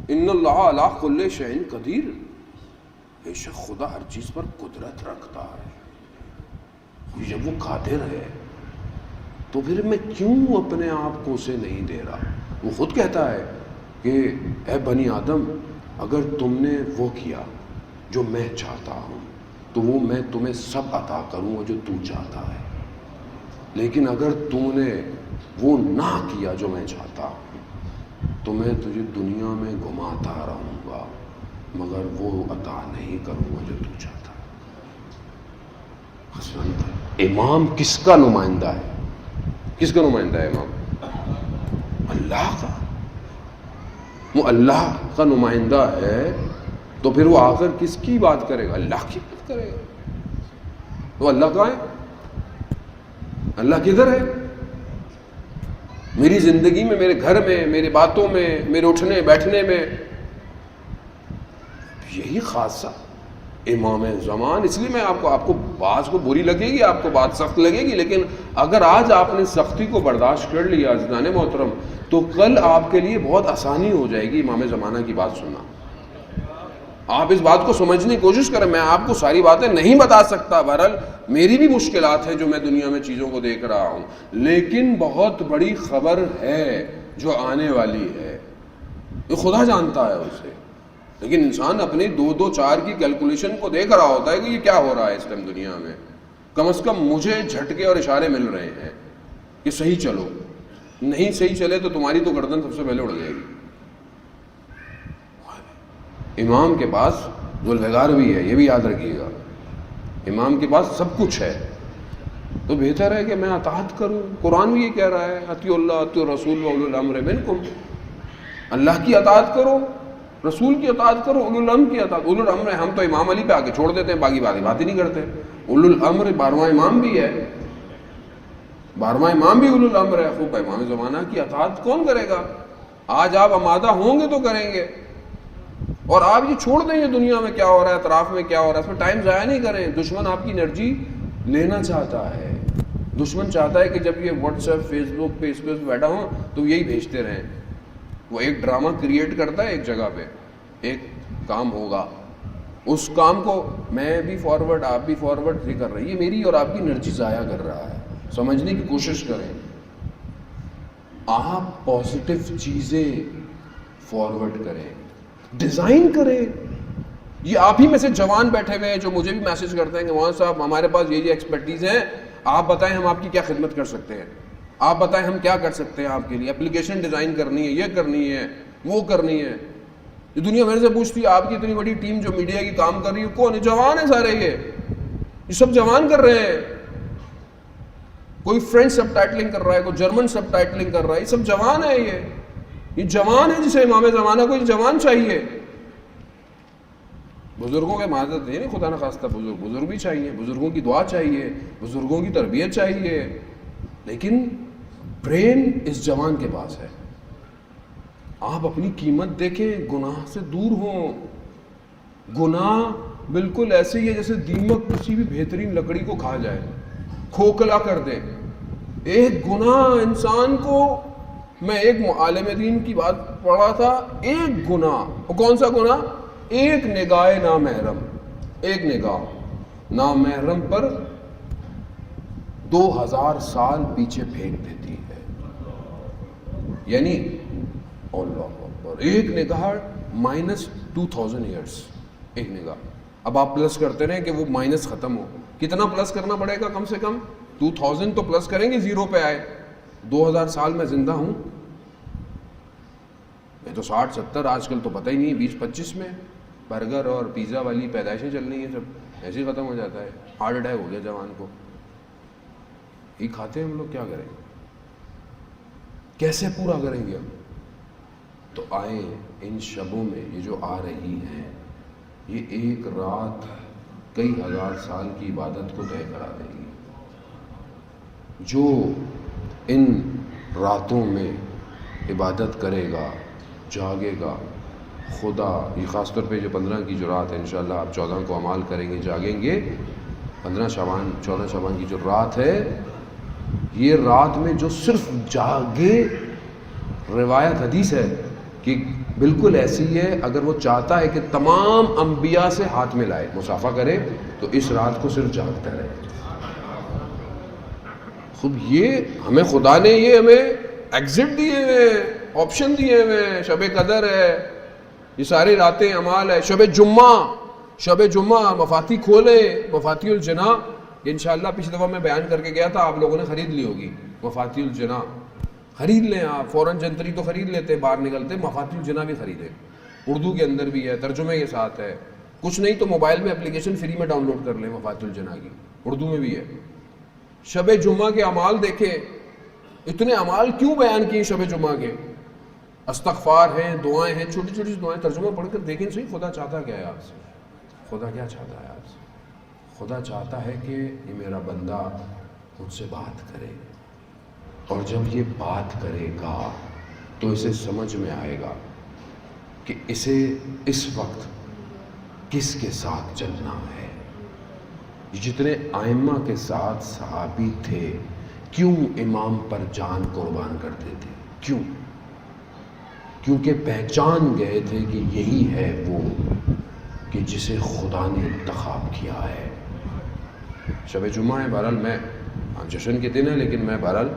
ان اللہ علی کل شیء قدیر، بے شک خدا ہر چیز پر قدرت رکھتا ہے. جب وہ قادر ہے تو پھر میں کیوں اپنے آپ کو اسے نہیں دے رہا؟ وہ خود کہتا ہے کہ اے بنی آدم، اگر تم نے وہ کیا جو میں چاہتا ہوں تو وہ میں تمہیں سب عطا کروں گا جو تو چاہتا ہے، لیکن اگر تو نے وہ نہ کیا جو میں چاہتا ہوں تو میں تجھے دنیا میں گھماتا رہوں گا مگر وہ عطا نہیں کروں گا جو تو چاہتا ہے. امام کس کا نمائندہ ہے؟ کس کا نمائندہ ہے امام؟ اللہ کا. وہ اللہ کا نمائندہ ہے تو پھر وہ آ کر کس کی بات کرے گا؟ اللہ کی بات کرے گا۔ تو اللہ کہاں ہے؟ اللہ کدھر ہے؟ میری زندگی میں، میرے گھر میں، میری باتوں میں، میرے اٹھنے بیٹھنے میں، یہی خاصہ امام زمان۔ اس لیے میں آپ کو بعض کو بری لگے گی، آپ کو بات سخت لگے گی، لیکن اگر آج آپ نے سختی کو برداشت کر لیا عزیزان محترم، تو کل آپ کے لیے بہت آسانی ہو جائے گی امام زمانہ کی بات سننا۔ آپ اس بات کو سمجھنے کی کوشش کریں۔ میں آپ کو ساری باتیں نہیں بتا سکتا، بہرحال میری بھی مشکلات ہیں جو میں دنیا میں چیزوں کو دیکھ رہا ہوں، لیکن بہت بڑی خبر ہے جو آنے والی ہے، یہ خدا جانتا ہے اسے۔ لیکن انسان اپنی 2 2 4 کی کیلکولیشن کو دیکھ رہا ہوتا ہے کہ یہ کیا ہو رہا ہے اس ٹائم دنیا میں۔ کم از کم مجھے جھٹکے اور اشارے مل رہے ہیں کہ صحیح چلو، نہیں صحیح چلے تو تمہاری تو گردن سب سے پہلے اڑ جائے گی۔ امام کے پاس ذوالفقار بھی ہے، یہ بھی یاد رکھیے گا، امام کے پاس سب کچھ ہے، تو بہتر ہے کہ میں اطاعت کروں۔ قرآن بھی یہ کہہ رہا ہے اطیعوا اللہ اطیعوا الرسول واولی الامر منکم، اللہ کی اطاعت کرو، رسول کی اطاعت کرو، اولو الامر کی اطاعت۔ اولو الامر ہم تو امام علی پہ آ کے چھوڑ دیتے ہیں، باقی بات ہی نہیں کرتے۔ اولو الامر 12واں امام بھی ہے، 12واں امام بھی اولو الامر ہے۔ خوب امام زمانہ کی اطاعت کون کرے گا؟ آج آپ آمادہ ہوں گے تو کریں گے، اور آپ یہ چھوڑ دیں گے دنیا میں کیا ہو رہا ہے، اطراف میں کیا ہو رہا ہے، اس میں ٹائم ضائع نہیں کریں۔ دشمن آپ کی انرجی لینا چاہتا ہے، دشمن چاہتا ہے کہ جب یہ واٹس ایپ، فیس بک پہ، اس پہ بیٹھا ہوں تو یہی بھیجتے رہیں۔ وہ ایک ڈرامہ کریٹ کرتا ہے ایک جگہ پہ، ایک کام ہوگا، اس کام کو میں بھی فارورڈ، آپ بھی فارورڈ بھی کر رہے ہیں، یہ میری اور آپ کی انرجی ضائع کر رہا ہے۔ سمجھنے کی کوشش کریں، آپ پازیٹیو چیزیں فارورڈ کریں، ڈیزائن کریں۔ یہ آپ ہی میں سے جوان بیٹھے ہوئے ہیں جو مجھے بھی میسج کرتے ہیں کہ مولانا صاحب ہمارے پاس یہ ایکسپرٹیز ہیں، آپ بتائیں ہم آپ کی کیا خدمت کر سکتے ہیں، آپ بتائیں ہم کیا کر سکتے ہیں آپ کے لیے، اپلیکیشن ڈیزائن کرنی ہے، یہ کرنی ہے، وہ کرنی ہے۔ یہ دنیا میرے سے پوچھتی ہے آپ کی اتنی بڑی ٹیم جو میڈیا کی کام کر رہی ہے کون ہے؟ جوان ہے سارے، یہ سب جوان کر رہے ہیں۔ کوئی فرینچ سب ٹائٹلنگ کر رہا ہے، کوئی جرمن سب ٹائٹلنگ کر رہا ہے، یہ سب جوان ہے۔ یہ جوان ہے جسے امام زمانہ کو یہ جوان چاہیے۔ بزرگوں کے معذرت نہیں، خدا نہ خواستہ بزرگ بھی چاہیے، بزرگوں کی دعا چاہیے، بزرگوں کی تربیت چاہیے، لیکن برین اس جوان کے پاس ہے۔ آپ اپنی قیمت دیکھیں، گناہ سے دور ہوں۔ گناہ بالکل ایسے ہی ہے جیسے دیمک کسی بھی بہترین لکڑی کو کھا جائے، کھوکھلا کر دے۔ ایک گناہ انسان کو، میں ایک عالم دین کی بات پڑھ رہا تھا، ایک گناہ، وہ کون سا گناہ؟ ایک نگاہ نامحرم، ایک نگاہ نامحرم پر 2000 سال پیچھے پھینک دیتی ہے۔ یعنی اللہ اکبر، ایک نگاہ -2000 ایئرس، ایک نگاہ۔ اب آپ پلس کرتے رہیں کہ وہ مائنس ختم ہو، کتنا پلس کرنا پڑے گا؟ کم سے کم 2000 تو پلس کریں گے، زیرو پہ آئے۔ 2000 سال میں زندہ ہوں، میں تو 60 70، آج کل تو پتہ ہی نہیں، 20 25 میں برگر اور پیزا والی پیدائشیں چل رہی ہیں، سب ایسے ہی ختم ہو جاتا ہے۔ ہارٹ اٹیک ہو گیا جوان کو، یہ کھاتے ہیں ہم لوگ، کیا کریں گے؟ کیسے پورا کریں گے ہم؟ تو آئیں ان شبوں میں یہ جو آ رہی ہیں، یہ ایک رات کئی ہزار سال کی عبادت کو طے کرا دے گی۔ جو ان راتوں میں عبادت کرے گا، جاگے گا، خدا، یہ خاص طور پہ جو 15 کی جو رات ہے، انشاءاللہ آپ 14 کو اعمال کریں گے، جاگیں گے۔ 14 شعبان کی جو رات ہے، یہ رات میں جو صرف جاگے، روایت حدیث ہے کہ بالکل ایسی ہے، اگر وہ چاہتا ہے کہ تمام انبیاء سے ہاتھ ملائے، مصافحہ کرے، تو اس رات کو صرف جاگتا رہے۔ خود یہ ہمیں خدا نے یہ ہمیں ایگزٹ دیے ہوئے، آپشن دیے ہوئے، شب قدر ہے، یہ ساری راتیں اعمال ہے، شب جمعہ مفاتی کھولے، مفاتی الجناح، یہ انشاءاللہ پچھلی دفعہ میں بیان کر کے گیا تھا، آپ لوگوں نے خرید لی ہوگی۔ مفاتی الجناح خرید لیں آپ، فوراً جنتری تو خرید لیتے باہر نکلتے، مفاتی الجناح بھی خریدیں، اردو کے اندر بھی ہے، ترجمے کے ساتھ ہے، کچھ نہیں تو موبائل میں اپلیکیشن فری میں ڈاؤن لوڈ کر لیں مفاتی الجناح کی، اردو میں بھی ہے۔ شب جمعہ کے اعمال دیکھیں، اتنے اعمال کیوں بیان کیے شب جمعہ کے؟ استغفار ہیں، دعائیں ہیں، چھوٹی چھوٹی دعائیں ترجمہ پڑھ کر دیکھیں صحیح خدا چاہتا کیا ہے آپ سے. خدا کیا چاہتا ہے آپ سے؟ خدا چاہتا ہے کہ یہ میرا بندہ مجھ سے بات کرے، اور جب یہ بات کرے گا تو اسے سمجھ میں آئے گا کہ اسے اس وقت کس کے ساتھ چلنا ہے. جتنے ائمہ کے ساتھ صحابی تھے کیوں امام پر جان قربان کرتے تھے؟ کیوں؟ کیونکہ پہچان گئے تھے کہ یہی ہے وہ کہ جسے خدا نے انتخاب کیا ہے. شب جمعہ ہے، بہرحال میں جشن کے دن ہے، لیکن میں بہرحال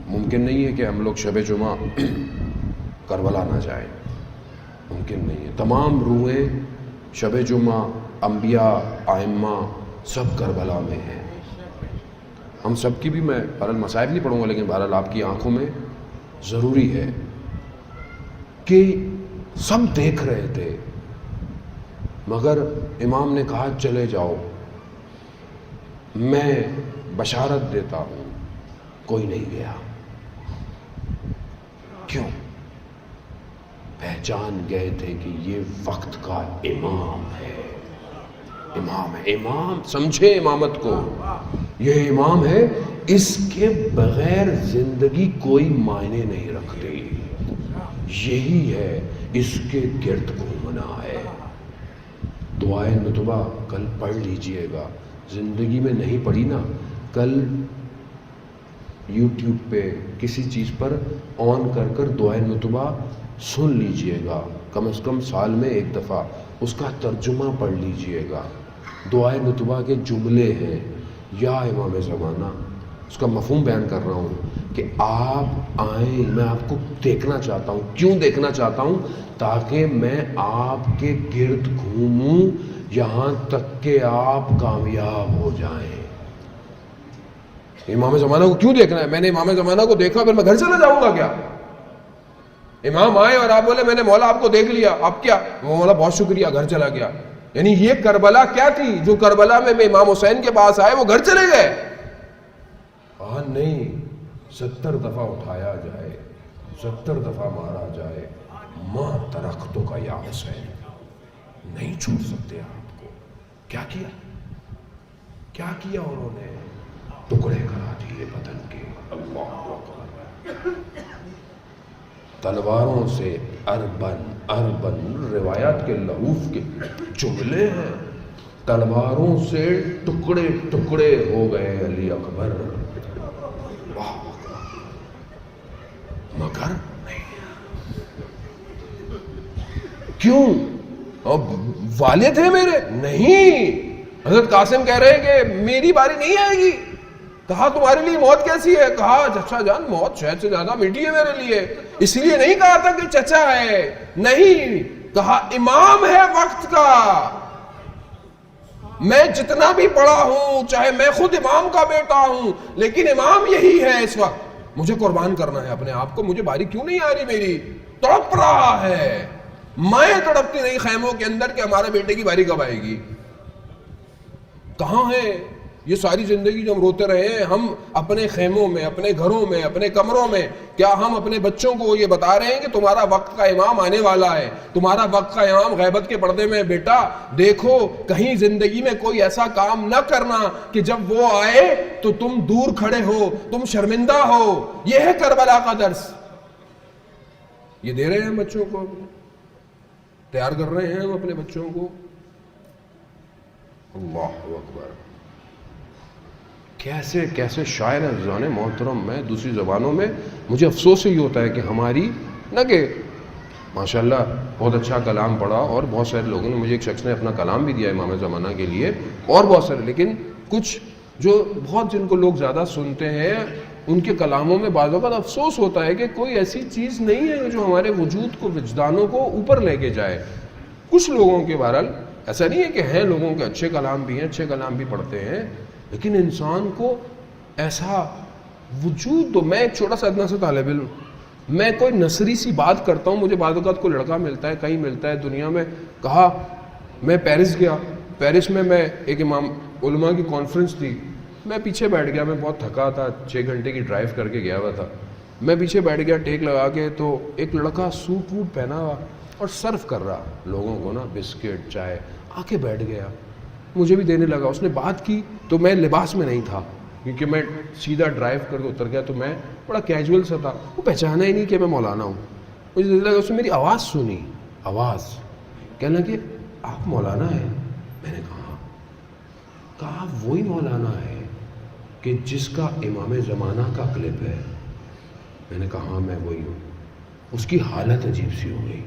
ممکن نہیں ہے کہ ہم لوگ شب جمعہ کربلا نہ جائیں، ممکن نہیں ہے. تمام روحیں شب جمعہ، انبیاء، ائمہ سب کربلا میں ہیں. ہم سب کی بھی میں بہرحال مصائب نہیں پڑھوں گا، لیکن بہرحال آپ کی آنکھوں میں ضروری ہے کہ سب دیکھ رہے تھے، مگر امام نے کہا چلے جاؤ، میں بشارت دیتا ہوں. کوئی نہیں گیا. کیوں؟ پہچان گئے تھے کہ یہ وقت کا امام ہے. امام ہے، امام سمجھے امامت کو. یہ امام ہے، اس کے بغیر زندگی کوئی معنی نہیں رکھتی. یہی ہے، اس کے گرد گھومنا ہے. دعائے نتبہ کل پڑھ لیجئے گا. زندگی میں نہیں پڑھی نا، کل یوٹیوب پہ کسی چیز پر آن کر کر دعائے نتبہ سن لیجئے گا. کم از کم سال میں ایک دفعہ اس کا ترجمہ پڑھ لیجئے گا. دعائے نتبہ کے جملے ہیں، یا امام زمانہ. اس کا مفہوم بیان کر رہا ہوں کہ آپ آئیں، میں آپ کو دیکھنا چاہتا ہوں. کیوں دیکھنا چاہتا ہوں؟ تاکہ میں آپ کے گرد گھوموں یہاں تک کہ آپ کامیاب ہو جائیں. امام زمانہ کو کیوں دیکھنا ہے؟ میں نے امام زمانہ کو دیکھا پھر میں گھر چلا جاؤں گا کیا؟ امام آئے اور آپ بولے میں نے مولا آپ کو دیکھ لیا، اب کیا؟ مولا بہت شکریہ، گھر چلا گیا. یعنی یہ کربلا کیا تھی؟ جو کربلا میں امام حسین کے پاس آئے وہ گھر چلے گئے؟ ہاں نہیں، 70 دفعہ اٹھایا جائے، 70 دفعہ مارا جائے، ماں درختوں کا یا حسین نہیں چھوڑ سکتے آپ کو. کیا کیا؟ کیا کیا انہوں نے؟ ٹکڑے کرا دیے بدن کے. اللہ اکبر. تلواروں سے اربن اربن، روایات کے لحوف کے جملے ہیں. تلواروں سے ٹکڑے ٹکڑے ہو گئے علی اکبر. واہ، مگر کیوں؟ والد ہیں میرے؟ نہیں. حضرت قاسم کہہ رہے ہیں کہ میری باری نہیں آئے گی. کہا تمہارے لیے موت کیسی ہے؟ کہا چچا جان موت شہد سے زیادہ میٹھی ہے میرے لیے. اس لیے نہیں کہا تھا کہ چچا ہے، نہیں، کہا امام ہے وقت کا. میں جتنا بھی پڑھا ہوں، چاہے میں خود امام کا بیٹا ہوں، لیکن امام یہی ہے اس وقت. مجھے قربان کرنا ہے اپنے آپ کو. مجھے باری کیوں نہیں آ رہی میری؟ تڑپ رہا ہے. مائیں تڑپتی نہیں خیموں کے اندر کہ ہمارے بیٹے کی باری کب آئے گی. کہاں ہے یہ ساری زندگی جو ہم روتے رہے ہیں؟ ہم اپنے خیموں میں، اپنے گھروں میں، اپنے کمروں میں، کیا ہم اپنے بچوں کو یہ بتا رہے ہیں کہ تمہارا وقت کا امام آنے والا ہے، تمہارا وقت کا امام غیبت کے پردے میں بیٹا دیکھو کہیں زندگی میں کوئی ایسا کام نہ کرنا کہ جب وہ آئے تو تم دور کھڑے ہو، تم شرمندہ ہو. یہ ہے کربلا کا درس. یہ دے رہے ہیں بچوں کو، تیار کر رہے ہیں ہم اپنے بچوں کو. اللہ اکبر. کیسے کیسے شاعر ہیں زبان محترم. میں دوسری زبانوں میں مجھے افسوس ہی ہوتا ہے کہ ہماری نہ کہ ماشاءاللہ بہت اچھا کلام پڑھا، اور بہت سارے لوگوں نے، مجھے ایک شخص نے اپنا کلام بھی دیا امام زمانہ کے لیے، اور بہت سارے، لیکن کچھ جو بہت جن کو لوگ زیادہ سنتے ہیں ان کے کلاموں میں بعض اوقات افسوس ہوتا ہے کہ کوئی ایسی چیز نہیں ہے جو ہمارے وجود کو، وجدانوں کو اوپر لے کے جائے. کچھ لوگوں کے بہرحال ایسا نہیں ہے کہ ہیں لوگوں کے اچھے کلام بھی ہیں، اچھے کلام بھی پڑھتے ہیں، لیکن انسان کو ایسا وجود دو. میں ایک چھوٹا سا ادنا سا طالب علم، میں کوئی نثری سی بات کرتا ہوں، مجھے بعض اوقات کوئی لڑکا ملتا ہے، کہیں ملتا ہے دنیا میں. کہا میں پیرس گیا، پیرس میں ایک امام علماء کی کانفرنس تھی، میں پیچھے بیٹھ گیا، میں بہت تھکا تھا، 6 گھنٹے کی ڈرائیو کر کے گیا ہوا تھا. میں پیچھے بیٹھ گیا ٹیک لگا کے، تو ایک لڑکا سوٹ ووٹ پہنا ہوا اور سرو کر رہا لوگوں کو نا بسکٹ چائے، آ کے بیٹھ گیا، مجھے بھی دینے لگا۔ اس نے بات کی تو میں لباس میں نہیں تھا، کیونکہ میں سیدھا ڈرائیو کر کے اتر گیا، تو میں بڑا کیجول سا تھا، وہ پہچانا ہی نہیں کہ میں مولانا ہوں۔ مجھے لگا اس نے میری آواز سنی، آواز کہنے لگے آپ مولانا ہیں؟ میں نے کہا وہی مولانا ہے کہ جس کا امام زمانہ کا کلپ ہے؟ میں نے کہا ہاں میں وہی ہوں۔ اس کی حالت عجیب سی ہو گئی۔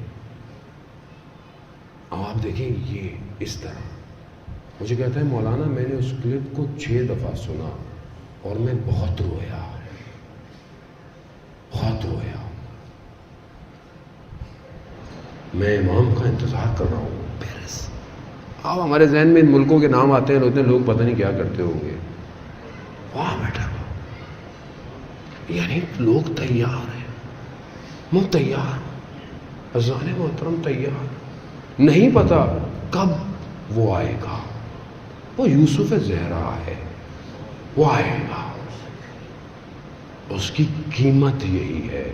اب آپ دیکھیں یہ اس طرح مجھے کہتا ہے مولانا میں نے اس کلپ کو 6 دفعہ سنا اور میں بہت رویا، بہت رویا۔ میں امام کا انتظار کر رہا ہوں پیرس۔ اب ہمارے ذہن میں ان ملکوں کے نام آتے ہیں، لوگ پتہ نہیں کیا کرتے ہوں گے۔ وہاں بیٹھا ہوا، یعنی لوگ تیار ہیں، میں تیار، اذان محترم تیار، نہیں پتا کب وہ آئے گا۔ وہ یوسف زہرا ہے، وہ آئے گا، اس کی قیمت یہی ہے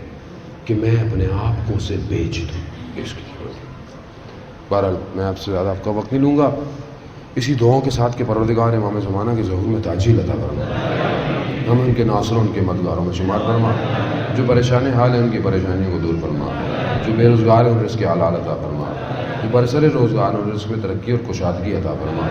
کہ میں اپنے آپ کو اسے بیچ دوں، اس کی قیمت۔ بہرحال میں آپ سے زیادہ آپ کا وقت نہیں لوں گا، اسی دعاؤں کے ساتھ کہ پروردگار امام زمانہ کے ظہور میں تاجیل عطا فرما، ہم ان کے ناصروں ان کے مددگاروں میں شمار فرما، جو پریشان حال ہیں ان کی پریشانیوں کو دور فرما، جو بے روزگار ہیں ان رزق حلال عطا فرما، جو برسر روزگار ہیں ان رزق میں ترقی اور کشادگی عطا فرما۔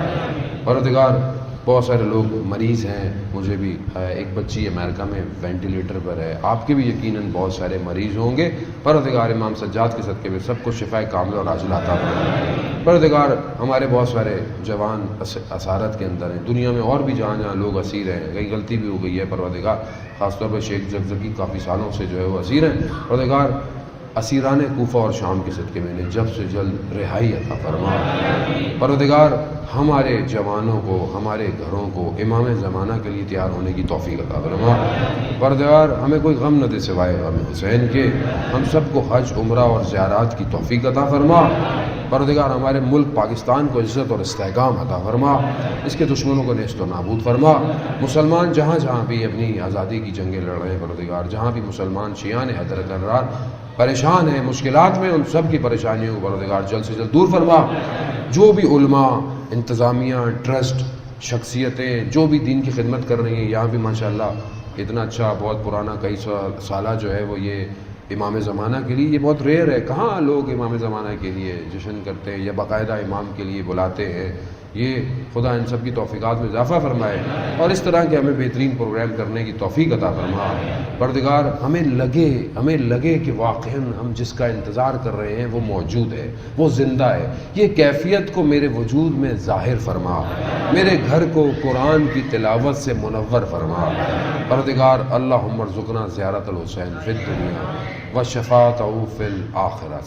پروردگار بہت سارے لوگ مریض ہیں، مجھے بھی ایک بچی امریکہ میں وینٹیلیٹر پر ہے، آپ کے بھی یقیناً بہت سارے مریض ہوں گے۔ پروردگار امام سجاد کے صدقے میں سب کو شفائے کاملہ اور عاجلہ عطا فرمائے۔ پروردگار ہمارے بہت سارے جوان اسارت کے اندر ہیں، دنیا میں اور بھی جہاں جہاں لوگ اسیر ہیں، کئی غلطی بھی ہو گئی ہے پروردگار، خاص طور پر شیخ زکزکی کافی سالوں سے جو ہے وہ اسیر ہیں۔ پروردگار اسیران کوفہ اور شام کے صدقے میں انہیں جلد سے جلد رہائی عطا فرما۔ پروردگار ہمارے جوانوں کو، ہمارے گھروں کو امام زمانہ کے لیے تیار ہونے کی توفیق عطا فرما۔ پروردگار ہمیں کوئی غم نہ دے سوائے غم حسین کے، ہم سب کو حج عمرہ اور زیارات کی توفیق عطا فرما۔ پروردگار ہمارے ملک پاکستان کو عزت اور استحکام عطا فرما، اس کے دشمنوں کو نیست و نابود فرما۔ مسلمان جہاں جہاں بھی اپنی آزادی کی جنگیں لڑ رہے ہیں پروردگار، جہاں بھی مسلمان شیعان حیدر کرار پریشان ہیں، مشکلات میں، ان سب کی پریشانیوں کو پروردگار جلد سے جلد دور فرما۔ جو بھی علماء، انتظامیہ، ٹرسٹ، شخصیتیں جو بھی دین کی خدمت کر رہی ہیں، یہاں بھی ماشاءاللہ اتنا اچھا بہت پرانا کئی سالہ جو ہے وہ یہ امام زمانہ کے لیے، یہ بہت ریئر ہے، کہاں لوگ امام زمانہ کے لیے جشن کرتے ہیں یا باقاعدہ امام کے لیے بلاتے ہیں۔ یہ خدا ان سب کی توفیقات میں اضافہ فرمائے اور اس طرح کے ہمیں بہترین پروگرام کرنے کی توفیق عطا فرما۔ پروردگار ہمیں لگے کہ واقعاً ہم جس کا انتظار کر رہے ہیں وہ موجود ہے، وہ زندہ ہے، یہ کیفیت کو میرے وجود میں ظاہر فرما، میرے گھر کو قرآن کی تلاوت سے منور فرما۔ پروردگار اللہم ارزقنا زیارت الحسین فی الدنیا و شفاعتہ فی الآخرہ۔